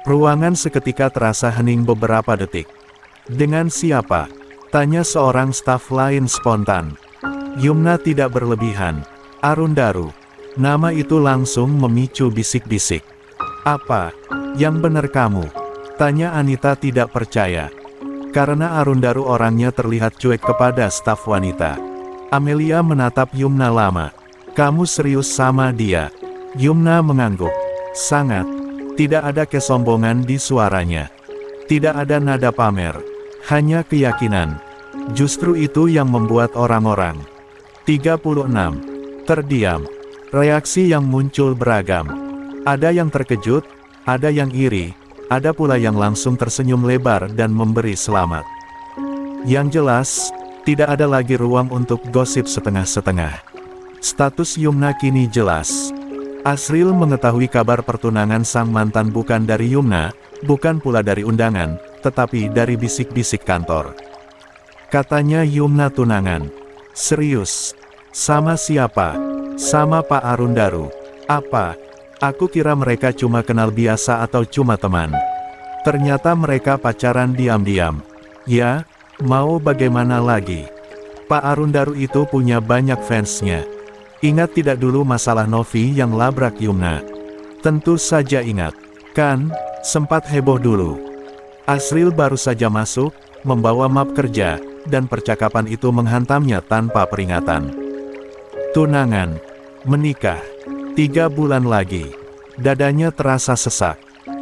Ruangan seketika terasa hening beberapa detik. Dengan siapa? Tanya seorang staf lain spontan. Yumna tidak berlebihan. Arundaru. Nama itu langsung memicu bisik-bisik. Apa? Yang benar kamu? Tanya Anita tidak percaya. Karena Arundaru orangnya terlihat cuek kepada staf wanita. Amelia menatap Yumna lama. Kamu serius sama dia? Yumna mengangguk. Sangat. Tidak ada kesombongan di suaranya. Tidak ada nada pamer. Hanya keyakinan. Justru itu yang membuat orang-orang 36 terdiam. Reaksi yang muncul beragam. Ada yang terkejut, ada yang iri, ada pula yang langsung tersenyum lebar dan memberi selamat. Yang jelas, tidak ada lagi ruang untuk gosip setengah-setengah. Status Yumna kini jelas. Asril mengetahui kabar pertunangan sang mantan bukan dari Yumna, bukan pula dari undangan, tetapi dari bisik-bisik kantor. Katanya Yumna tunangan. Serius? Sama siapa? Sama Pak Arundaru. Apa? Aku kira mereka cuma kenal biasa atau cuma teman. Ternyata mereka pacaran diam-diam. Ya, mau bagaimana lagi? Pak Arundaru itu punya banyak fansnya. Ingat tidak dulu masalah Novi yang labrak Yumna? Tentu saja ingat. Kan, sempat heboh dulu. Asril baru saja masuk, membawa map kerja, dan percakapan itu menghantamnya tanpa peringatan. Tunangan. Menikah. 3 bulan lagi. Dadanya terasa sesak.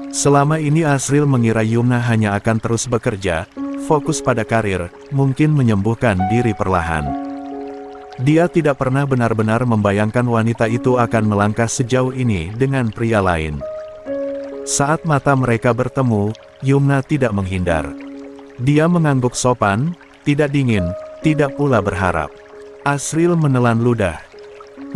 Selama ini Asril mengira Yumna hanya akan terus bekerja, fokus pada karir, mungkin menyembuhkan diri perlahan. Dia tidak pernah benar-benar membayangkan wanita itu akan melangkah sejauh ini dengan pria lain. Saat mata mereka bertemu, Yumna tidak menghindar. Dia mengangguk sopan, tidak dingin, tidak pula berharap. Asril menelan ludah.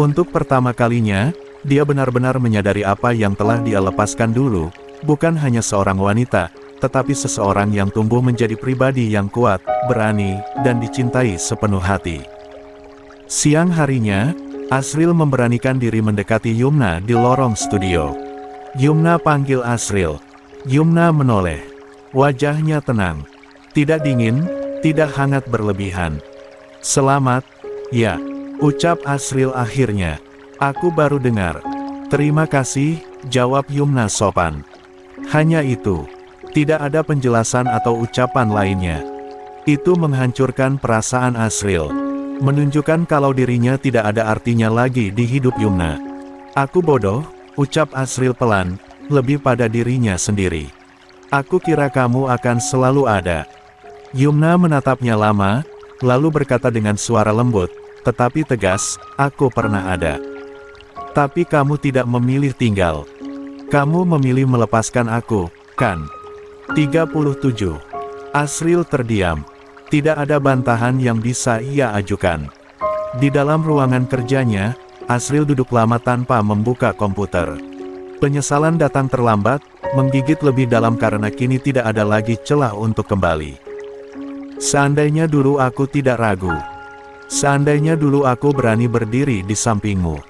Untuk pertama kalinya, dia benar-benar menyadari apa yang telah dia lepaskan dulu, bukan hanya seorang wanita, tetapi seseorang yang tumbuh menjadi pribadi yang kuat, berani, dan dicintai sepenuh hati. Siang harinya, Asril memberanikan diri mendekati Yumna di lorong studio. Yumna panggil Asril. Yumna menoleh. Wajahnya tenang. Tidak dingin, tidak hangat berlebihan. Selamat, ya, ucap Asril akhirnya. Aku baru dengar. Terima kasih, jawab Yumna sopan. Hanya itu. Tidak ada penjelasan atau ucapan lainnya. Itu menghancurkan perasaan Asril. Menunjukkan kalau dirinya tidak ada artinya lagi di hidup Yumna. Aku bodoh, ucap Asril pelan, lebih pada dirinya sendiri. Aku kira kamu akan selalu ada. Yumna menatapnya lama, lalu berkata dengan suara lembut, tetapi tegas, aku pernah ada. Tapi kamu tidak memilih tinggal. Kamu memilih melepaskan aku, kan? 37. Asril terdiam. Tidak ada bantahan yang bisa ia ajukan. Di dalam ruangan kerjanya, Asril duduk lama tanpa membuka komputer. Penyesalan datang terlambat, menggigit lebih dalam karena kini tidak ada lagi celah untuk kembali. Seandainya dulu aku tidak ragu. Seandainya dulu aku berani berdiri di sampingmu.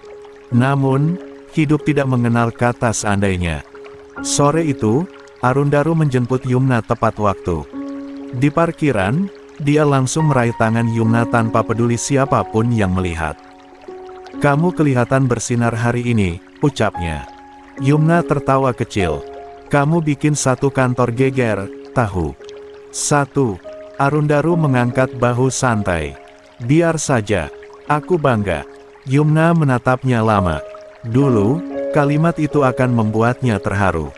Namun, hidup tidak mengenal kata seandainya. Sore itu, Arundaru menjemput Yumna tepat waktu. Di parkiran, dia langsung meraih tangan Yumna tanpa peduli siapapun yang melihat. Kamu kelihatan bersinar hari ini, ucapnya. Yumna tertawa kecil. Kamu bikin satu kantor geger, tahu. 1. Arundaru mengangkat bahu santai. Biar saja, aku bangga. Yumna menatapnya lama. Dulu, kalimat itu akan membuatnya terharu.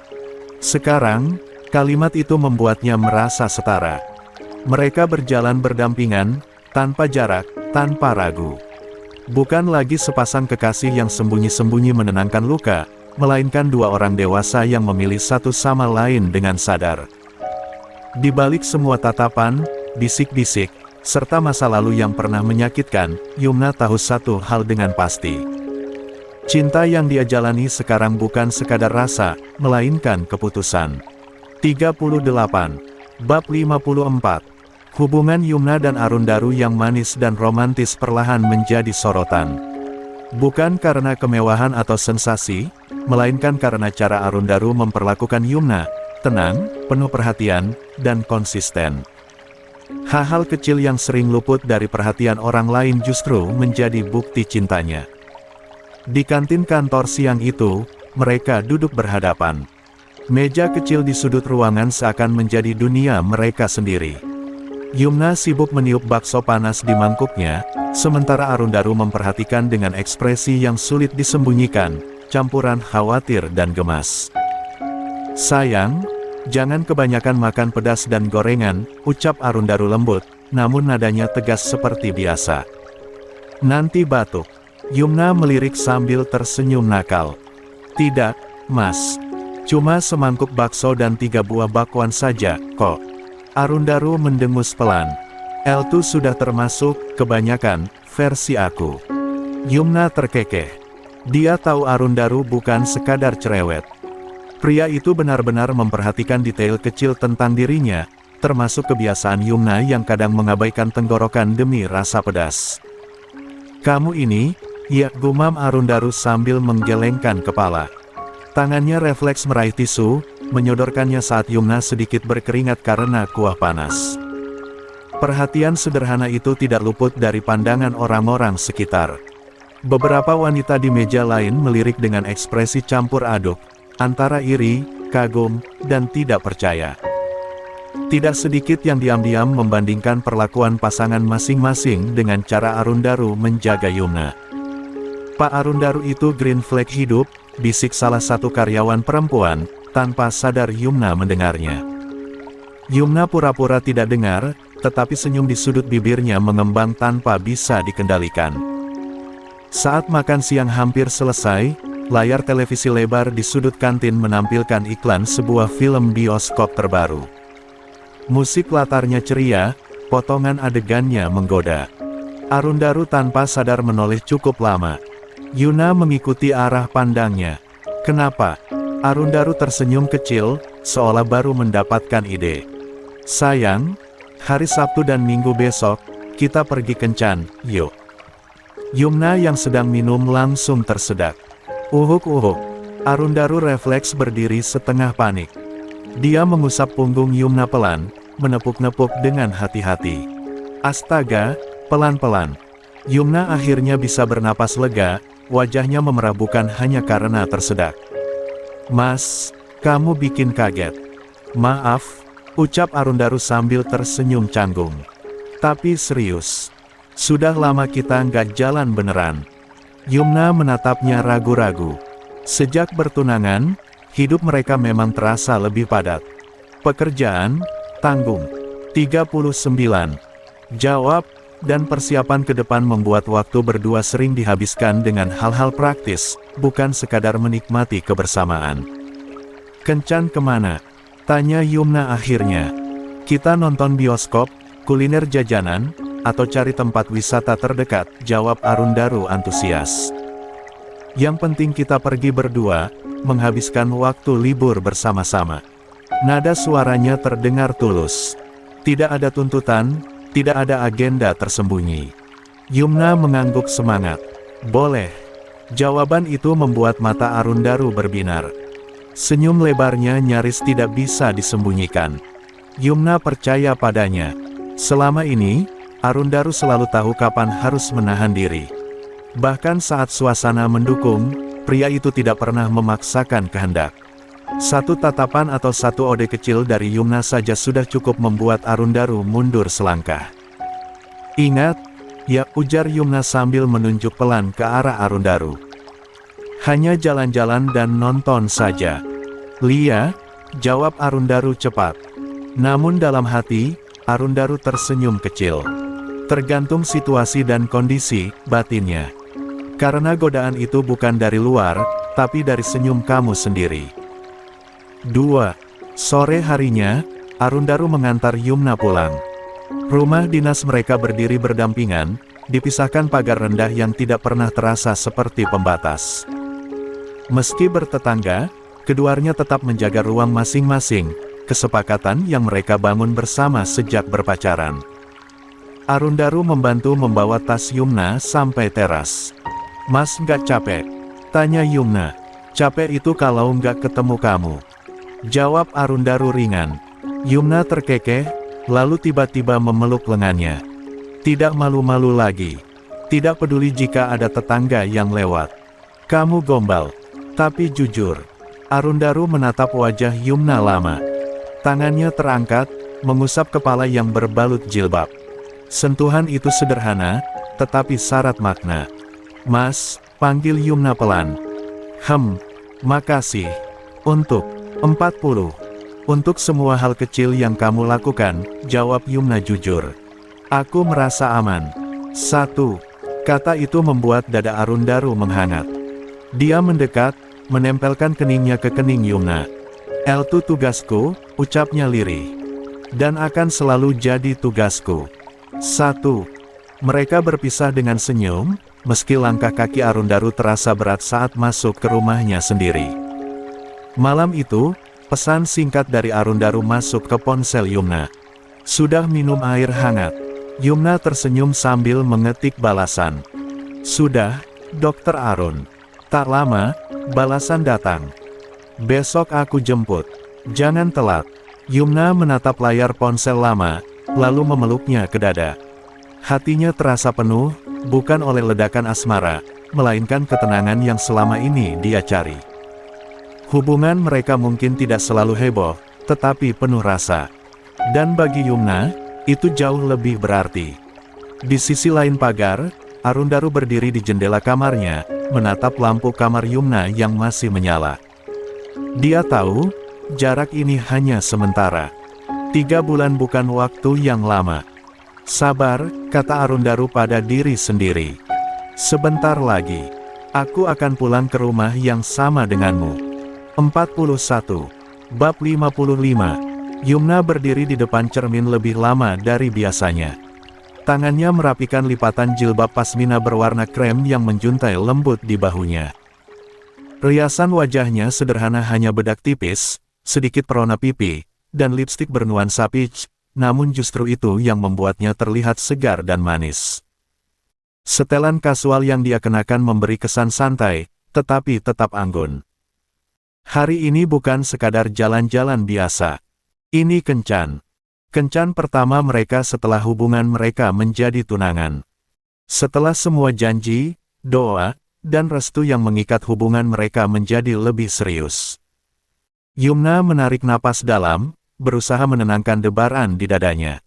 Sekarang, kalimat itu membuatnya merasa setara. Mereka berjalan berdampingan, tanpa jarak, tanpa ragu. Bukan lagi sepasang kekasih yang sembunyi-sembunyi menenangkan luka, melainkan dua orang dewasa yang memilih satu sama lain dengan sadar. Di balik semua tatapan, bisik-bisik, serta masa lalu yang pernah menyakitkan, Yumna tahu satu hal dengan pasti. Cinta yang dia jalani sekarang bukan sekadar rasa, melainkan keputusan. 38. Bab 54. Hubungan Yumna dan Arundaru yang manis dan romantis perlahan menjadi sorotan. Bukan karena kemewahan atau sensasi, melainkan karena cara Arundaru memperlakukan Yumna, tenang, penuh perhatian, dan konsisten. Hal-hal kecil yang sering luput dari perhatian orang lain justru menjadi bukti cintanya. Di kantin kantor siang itu, mereka duduk berhadapan. Meja kecil di sudut ruangan seakan menjadi dunia mereka sendiri. Yumna sibuk meniup bakso panas di mangkuknya, sementara Arundaru memperhatikan dengan ekspresi yang sulit disembunyikan, campuran khawatir dan gemas. Sayang, jangan kebanyakan makan pedas dan gorengan, ucap Arundaru lembut, namun nadanya tegas seperti biasa. Nanti batuk. Yumna melirik sambil tersenyum nakal. Tidak, Mas. Cuma semangkuk bakso dan 3 buah bakwan saja, kok. Arundaru mendengus pelan. L2 sudah termasuk, kebanyakan, versi aku. Yumna terkekeh. Dia tahu Arundaru bukan sekadar cerewet. Pria itu benar-benar memperhatikan detail kecil tentang dirinya, termasuk kebiasaan Yumna yang kadang mengabaikan tenggorokan demi rasa pedas. Kamu ini, ya, gumam Arundaru sambil menggelengkan kepala. Tangannya refleks meraih tisu, menyodorkannya saat Yumna sedikit berkeringat karena kuah panas. Perhatian sederhana itu tidak luput dari pandangan orang-orang sekitar. Beberapa wanita di meja lain melirik dengan ekspresi campur aduk, antara iri, kagum, dan tidak percaya. Tidak sedikit yang diam-diam membandingkan perlakuan pasangan masing-masing dengan cara Arundaru menjaga Yumna. Pak Arundaru itu green flag hidup, bisik salah satu karyawan perempuan, tanpa sadar Yumna mendengarnya. Yumna pura-pura tidak dengar, tetapi senyum di sudut bibirnya mengembang tanpa bisa dikendalikan. Saat makan siang hampir selesai, layar televisi lebar di sudut kantin menampilkan iklan sebuah film bioskop terbaru. Musik latarnya ceria, potongan adegannya menggoda. Arundaru tanpa sadar menoleh cukup lama. Yuna mengikuti arah pandangnya. Kenapa? Arundaru tersenyum kecil, seolah baru mendapatkan ide. Sayang, hari Sabtu dan Minggu besok, kita pergi kencan, yuk. Yumna yang sedang minum langsung tersedak. Uhuk-uhuk. Arundaru refleks berdiri setengah panik. Dia mengusap punggung Yumna pelan, menepuk-nepuk dengan hati-hati. Astaga, pelan-pelan. Yumna akhirnya bisa bernapas lega, wajahnya memerabukan hanya karena tersedak. Mas, kamu bikin kaget. Maaf, ucap Arundaru sambil tersenyum canggung. Tapi serius, sudah lama kita nggak jalan beneran. Yumna menatapnya ragu-ragu. Sejak bertunangan, hidup mereka memang terasa lebih padat. Pekerjaan, tanggung. 39. Jawab, dan persiapan ke depan membuat waktu berdua sering dihabiskan dengan hal-hal praktis, bukan sekadar menikmati kebersamaan. Kencan kemana? Tanya Yumna akhirnya. Kita nonton bioskop, kuliner jajanan, atau cari tempat wisata terdekat, jawab Arundaru antusias. Yang penting kita pergi berdua, menghabiskan waktu libur bersama-sama. Nada suaranya terdengar tulus. Tidak ada tuntutan, tidak ada agenda tersembunyi. Yumna mengangguk semangat. Boleh. Jawaban itu membuat mata Arundaru berbinar. Senyum lebarnya nyaris tidak bisa disembunyikan. Yumna percaya padanya. Selama ini, Arundaru selalu tahu kapan harus menahan diri. Bahkan saat suasana mendukung, pria itu tidak pernah memaksakan kehendak. Satu tatapan atau satu ode kecil dari Yumna saja sudah cukup membuat Arundaru mundur selangkah. Ingat, ya, ujar Yumna sambil menunjuk pelan ke arah Arundaru. Hanya jalan-jalan dan nonton saja. Lia, jawab Arundaru cepat. Namun dalam hati, Arundaru tersenyum kecil. Tergantung situasi dan kondisi, batinnya. Karena godaan itu bukan dari luar, tapi dari senyum kamu sendiri. 2. Sore harinya, Arundaru mengantar Yumna pulang. Rumah dinas mereka berdiri berdampingan, dipisahkan pagar rendah yang tidak pernah terasa seperti pembatas. Meski bertetangga, keduanya tetap menjaga ruang masing-masing, kesepakatan yang mereka bangun bersama sejak berpacaran. Arundaru membantu membawa tas Yumna sampai teras. Mas nggak capek? Tanya Yumna. Capek itu kalau nggak ketemu kamu. Jawab Arundaru ringan. Yumna terkekeh, lalu tiba-tiba memeluk lengannya. Tidak malu-malu lagi. Tidak peduli jika ada tetangga yang lewat. Kamu gombal. Tapi jujur. Arundaru menatap wajah Yumna lama. Tangannya terangkat, mengusap kepala yang berbalut jilbab. Sentuhan itu sederhana, tetapi syarat makna. Mas, panggil Yumna pelan. Makasih. Untuk 40. Untuk semua hal kecil yang kamu lakukan, jawab Yumna jujur. Aku merasa aman. 1. Kata itu membuat dada Arundaru menghangat. Dia mendekat, menempelkan keningnya ke kening Yumna. L2 tugasku, ucapnya lirih. Dan akan selalu jadi tugasku. 1. Mereka berpisah dengan senyum, meski langkah kaki Arundaru terasa berat saat masuk ke rumahnya sendiri. Malam itu, pesan singkat dari Arundaru masuk ke ponsel Yumna. "Sudah minum air hangat?" Yumna tersenyum sambil mengetik balasan. "Sudah, Dokter Arun." Tak lama, balasan datang. "Besok aku jemput. Jangan telat." Yumna menatap layar ponsel lama, lalu memeluknya ke dada. Hatinya terasa penuh, bukan oleh ledakan asmara, melainkan ketenangan yang selama ini dia cari. Hubungan mereka mungkin tidak selalu heboh, tetapi penuh rasa. Dan bagi Yumna, itu jauh lebih berarti. Di sisi lain pagar, Arundaru berdiri di jendela kamarnya, menatap lampu kamar Yumna yang masih menyala. Dia tahu, jarak ini hanya sementara. 3 bulan bukan waktu yang lama. "Sabar," kata Arundaru pada diri sendiri. "Sebentar lagi, aku akan pulang ke rumah yang sama denganmu." 41. Bab 55. Yumna berdiri di depan cermin lebih lama dari biasanya. Tangannya merapikan lipatan jilbab pasmina berwarna krem yang menjuntai lembut di bahunya. Riasan wajahnya sederhana, hanya bedak tipis, sedikit perona pipi, dan lipstik bernuansa peach. Namun justru itu yang membuatnya terlihat segar dan manis. Setelan kasual yang dia kenakan memberi kesan santai, tetapi tetap anggun. Hari ini bukan sekadar jalan-jalan biasa. Ini kencan. Kencan pertama mereka setelah hubungan mereka menjadi tunangan. Setelah semua janji, doa, dan restu yang mengikat hubungan mereka menjadi lebih serius. Yumna menarik napas dalam, berusaha menenangkan debaran di dadanya.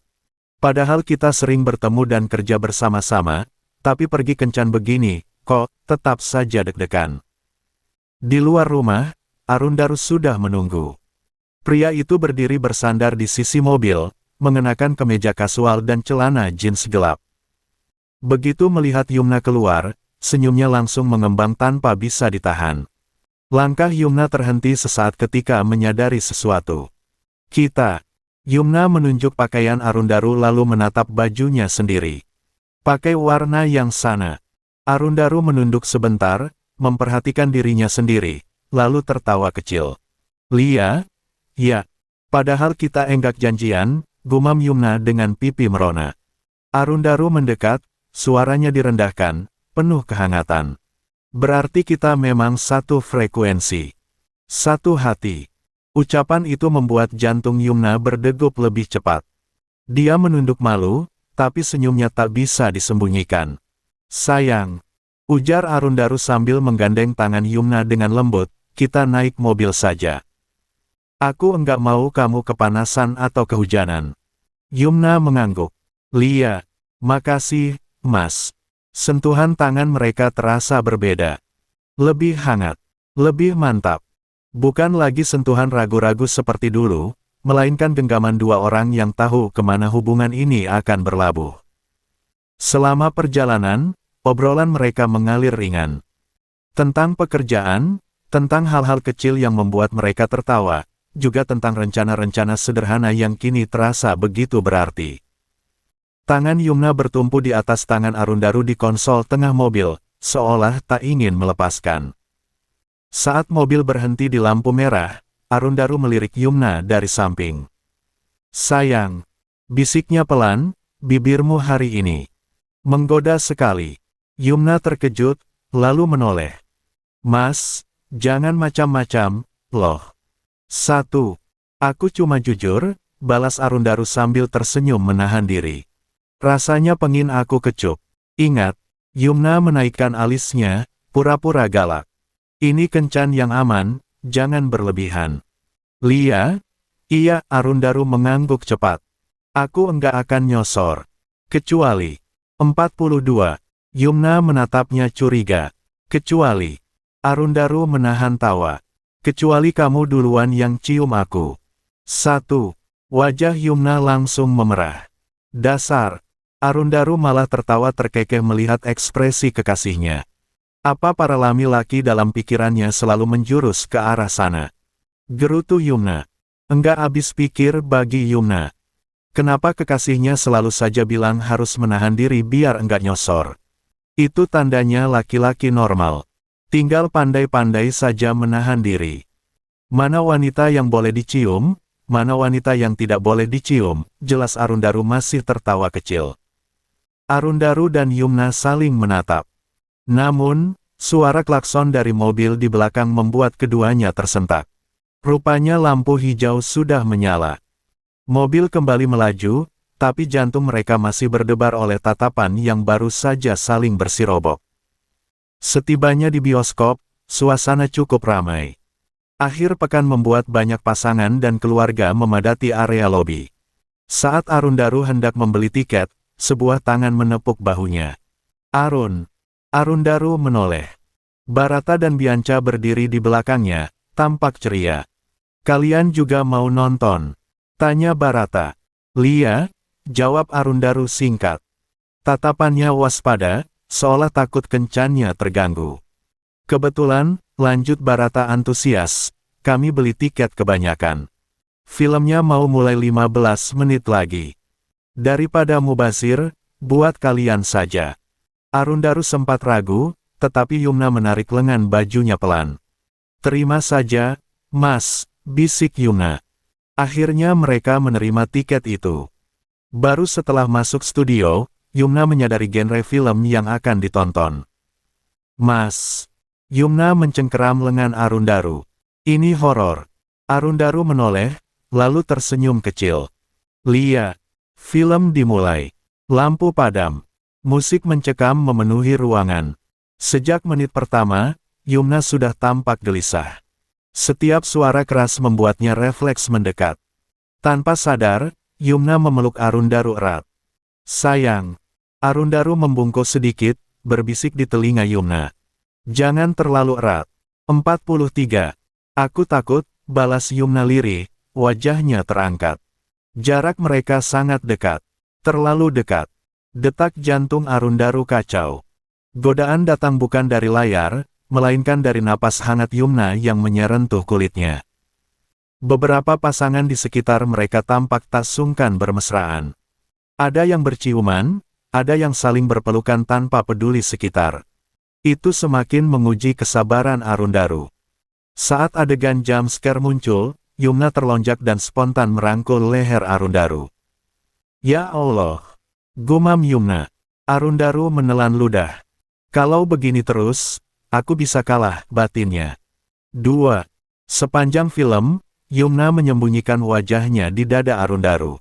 "Padahal kita sering bertemu dan kerja bersama-sama, tapi pergi kencan begini, kok tetap saja deg-degan." Di luar rumah, Arundaru sudah menunggu. Pria itu berdiri bersandar di sisi mobil, mengenakan kemeja kasual dan celana jeans gelap. Begitu melihat Yumna keluar, senyumnya langsung mengembang tanpa bisa ditahan. Langkah Yumna terhenti sesaat ketika menyadari sesuatu. "Kita." Yumna menunjuk pakaian Arundaru lalu menatap bajunya sendiri. Pakai warna yang sana. Arundaru menunduk sebentar, memperhatikan dirinya sendiri, lalu tertawa kecil. "Lia?" "Ya. Padahal kita enggak janjian," gumam Yumna dengan pipi merona. Arundaru mendekat, suaranya direndahkan, penuh kehangatan. "Berarti kita memang satu frekuensi. Satu hati." Ucapan itu membuat jantung Yumna berdegup lebih cepat. Dia menunduk malu, tapi senyumnya tak bisa disembunyikan. "Sayang," ujar Arundaru sambil menggandeng tangan Yumna dengan lembut, "kita naik mobil saja. Aku enggak mau kamu kepanasan atau kehujanan." Yumna mengangguk. "Lia, makasih, Mas." Sentuhan tangan mereka terasa berbeda. Lebih hangat, lebih mantap. Bukan lagi sentuhan ragu-ragu seperti dulu, melainkan genggaman dua orang yang tahu kemana hubungan ini akan berlabuh. Selama perjalanan, obrolan mereka mengalir ringan. Tentang pekerjaan, tentang hal-hal kecil yang membuat mereka tertawa, juga tentang rencana-rencana sederhana yang kini terasa begitu berarti. Tangan Yumna bertumpu di atas tangan Arundaru di konsol tengah mobil, seolah tak ingin melepaskan. Saat mobil berhenti di lampu merah, Arundaru melirik Yumna dari samping. "Sayang," bisiknya pelan, "bibirmu hari ini menggoda sekali." Yumna terkejut, lalu menoleh. "Mas, jangan macam-macam, loh." "1. Aku cuma jujur," balas Arundaru sambil tersenyum menahan diri. "Rasanya pengin aku kecup." "Ingat," Yumna menaikkan alisnya, pura-pura galak. "Ini kencan yang aman, jangan berlebihan." "Lia?" "Iya," Arundaru mengangguk cepat. "Aku enggak akan nyosor. Kecuali." 42. Yumna menatapnya curiga. "Kecuali?" Arundaru menahan tawa. "Kecuali kamu duluan yang cium aku." 1. Wajah Yumna langsung memerah. "Dasar." Arundaru malah tertawa terkekeh melihat ekspresi kekasihnya. Apa para laki-laki dalam pikirannya selalu menjurus ke arah sana? Gerutu Yumna. Enggak habis pikir bagi Yumna. Kenapa kekasihnya selalu saja bilang harus menahan diri biar enggak nyosor? Itu tandanya laki-laki normal. Tinggal pandai-pandai saja menahan diri. Mana wanita yang boleh dicium, mana wanita yang tidak boleh dicium, jelas Arundaru masih tertawa kecil. Arundaru dan Yumna saling menatap. Namun, suara klakson dari mobil di belakang membuat keduanya tersentak. Rupanya lampu hijau sudah menyala. Mobil kembali melaju, tapi jantung mereka masih berdebar oleh tatapan yang baru saja saling bersirobok. Setibanya di bioskop, suasana cukup ramai. Akhir pekan membuat banyak pasangan dan keluarga memadati area lobi. Saat Arundaru hendak membeli tiket, sebuah tangan menepuk bahunya. Arundaru menoleh. Barata dan Bianca berdiri di belakangnya, tampak ceria. "Kalian juga mau nonton?" tanya Barata. "Lia," jawab Arundaru singkat. Tatapannya waspada, seolah takut kencannya terganggu. "Kebetulan," lanjut Barata antusias, "kami beli tiket kebanyakan. Filmnya mau mulai 15 menit lagi. Daripada mubazir, buat kalian saja." Arundaru sempat ragu, tetapi Yumna menarik lengan bajunya pelan. "Terima saja, Mas," bisik Yumna. Akhirnya mereka menerima tiket itu. Baru setelah masuk studio, Yumna menyadari genre film yang akan ditonton. "Mas." Yumna mencengkeram lengan Arundaru. "Ini horor." Arundaru menoleh, lalu tersenyum kecil. "Lia." Film dimulai. Lampu padam. Musik mencekam memenuhi ruangan. Sejak menit pertama, Yumna sudah tampak gelisah. Setiap suara keras membuatnya refleks mendekat. Tanpa sadar, Yumna memeluk Arundaru erat. "Sayang." Arundaru membungkuk sedikit, berbisik di telinga Yumna. "Jangan terlalu erat." 43. "Aku takut," balas Yumna lirih, wajahnya terangkat. Jarak mereka sangat dekat. Terlalu dekat. Detak jantung Arundaru kacau. Godaan datang bukan dari layar, melainkan dari napas hangat Yumna yang menyerentuh kulitnya. Beberapa pasangan di sekitar mereka tampak tak sungkan bermesraan. Ada yang berciuman, ada yang saling berpelukan tanpa peduli sekitar. Itu semakin menguji kesabaran Arundaru. Saat adegan jump scare muncul, Yumna terlonjak dan spontan merangkul leher Arundaru. "Ya Allah!" gumam Yumna. Arundaru menelan ludah. "Kalau begini terus, aku bisa kalah," batinnya. 2. Sepanjang film, Yumna menyembunyikan wajahnya di dada Arundaru.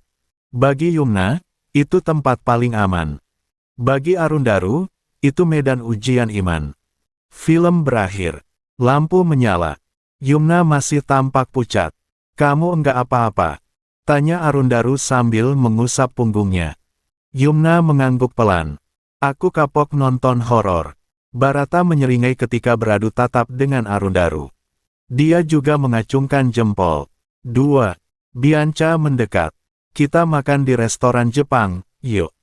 Bagi Yumna, itu tempat paling aman. Bagi Arundaru, itu medan ujian iman. Film berakhir. Lampu menyala. Yumna masih tampak pucat. "Kamu enggak apa-apa?" tanya Arundaru sambil mengusap punggungnya. Yumna mengangguk pelan. "Aku kapok nonton horor." Barata menyeringai ketika beradu tatap dengan Arundaru. Dia juga mengacungkan jempol. 2. Bianca mendekat. "Kita makan di restoran Jepang, yuk."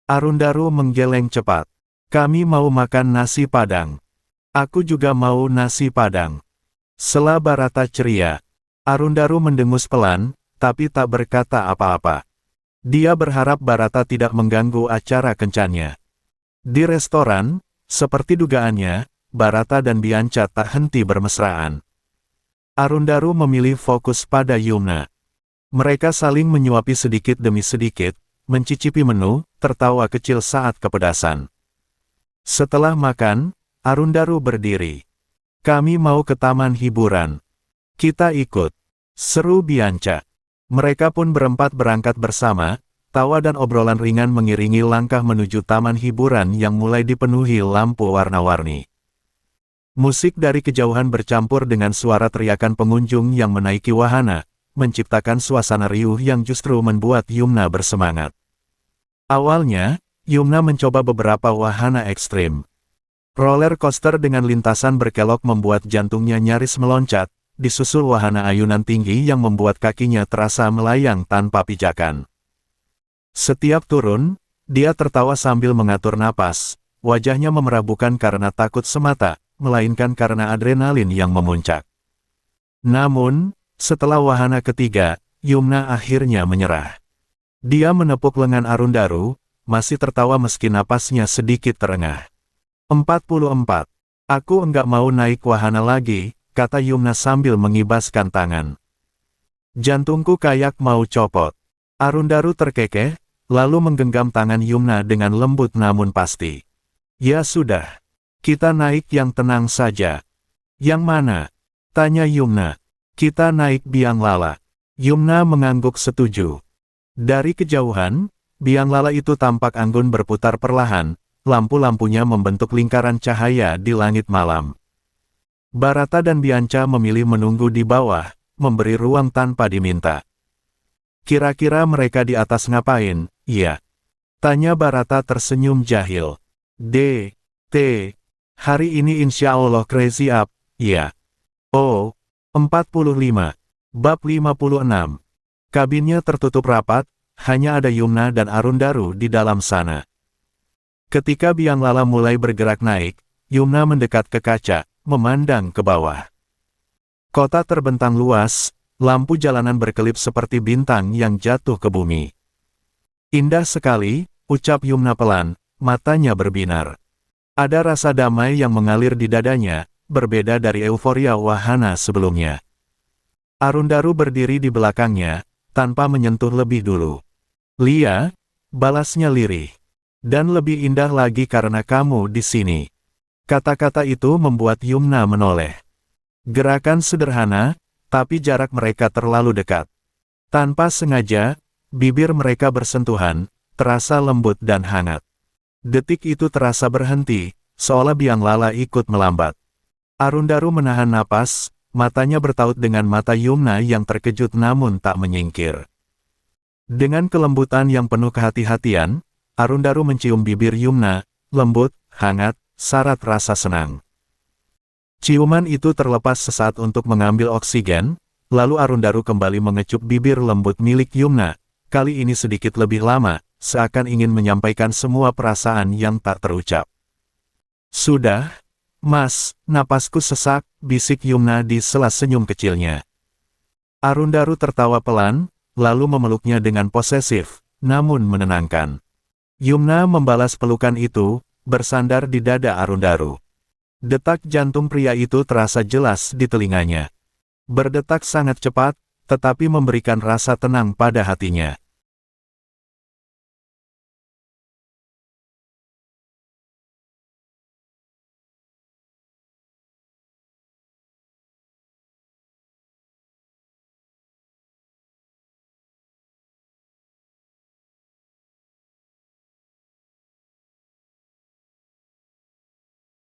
Arundaru menggeleng cepat. "Kami mau makan nasi Padang." "Aku juga mau nasi Padang." Sela Barata ceria. Arundaru mendengus pelan, tapi tak berkata apa-apa. Dia berharap Barata tidak mengganggu acara kencannya. Di restoran, seperti dugaannya, Barata dan Bianca tak henti bermesraan. Arundaru memilih fokus pada Yumna. Mereka saling menyuapi sedikit demi sedikit, mencicipi menu, tertawa kecil saat kepedasan. Setelah makan, Arundaru berdiri. "Kami mau ke taman hiburan." "Kita ikut," seru Bianca. Mereka pun berempat berangkat bersama, tawa dan obrolan ringan mengiringi langkah menuju taman hiburan yang mulai dipenuhi lampu warna-warni. Musik dari kejauhan bercampur dengan suara teriakan pengunjung yang menaiki wahana, menciptakan suasana riuh yang justru membuat Yumna bersemangat. Awalnya, Yumna mencoba beberapa wahana ekstrim. Roller coaster dengan lintasan berkelok membuat jantungnya nyaris meloncat, disusul wahana ayunan tinggi yang membuat kakinya terasa melayang tanpa pijakan. Setiap turun, dia tertawa sambil mengatur napas, wajahnya memerabukan karena takut semata, melainkan karena adrenalin yang memuncak. Namun, setelah wahana ketiga, Yumna akhirnya menyerah. Dia menepuk lengan Arundaru, masih tertawa meski napasnya sedikit terengah. 44. Aku enggak mau naik wahana lagi, kata Yumna sambil mengibaskan tangan. Jantungku kayak mau copot. Arundaru terkekeh, lalu menggenggam tangan Yumna dengan lembut namun pasti. Ya sudah. Kita naik yang tenang saja. Yang mana? Tanya Yumna. Kita naik biang lala. Yumna mengangguk setuju. Dari kejauhan, biang lala itu tampak anggun berputar perlahan, lampu-lampunya membentuk lingkaran cahaya di langit malam. Barata dan Bianca memilih menunggu di bawah, memberi ruang tanpa diminta. Kira-kira mereka di atas ngapain? Iya. Tanya Barata tersenyum jahil. Hari ini insya Allah crazy up, ya. Oh, 45. Bab 56. Kabinnya tertutup rapat, hanya ada Yumna dan Arundaru di dalam sana. Ketika biang lala mulai bergerak naik, Yumna mendekat ke kaca, memandang ke bawah. Kota terbentang luas, lampu jalanan berkelip seperti bintang yang jatuh ke bumi. Indah sekali, ucap Yumna pelan, matanya berbinar. Ada rasa damai yang mengalir di dadanya, berbeda dari euforia wahana sebelumnya. Arundaru berdiri di belakangnya, tanpa menyentuh lebih dulu. Lia, balasnya lirih. Dan lebih indah lagi karena kamu di sini. Kata-kata itu membuat Yumna menoleh. Gerakan sederhana, tapi jarak mereka terlalu dekat. Tanpa sengaja, bibir mereka bersentuhan, terasa lembut dan hangat. Detik itu terasa berhenti, seolah biang lala ikut melambat. Arundaru menahan napas, matanya bertaut dengan mata Yumna yang terkejut namun tak menyingkir. Dengan kelembutan yang penuh kehati-hatian, Arundaru mencium bibir Yumna, lembut, hangat, syarat rasa senang. Ciuman itu terlepas sesaat untuk mengambil oksigen, lalu Arundaru kembali mengecup bibir lembut milik Yumna, kali ini sedikit lebih lama, seakan ingin menyampaikan semua perasaan yang tak terucap. Sudah, Mas, napasku sesak, bisik Yumna di sela senyum kecilnya. Arundaru tertawa pelan, lalu memeluknya dengan posesif, namun menenangkan. Yumna membalas pelukan itu, bersandar di dada Arundaru. Detak jantung pria itu terasa jelas di telinganya. Berdetak sangat cepat, tetapi memberikan rasa tenang pada hatinya.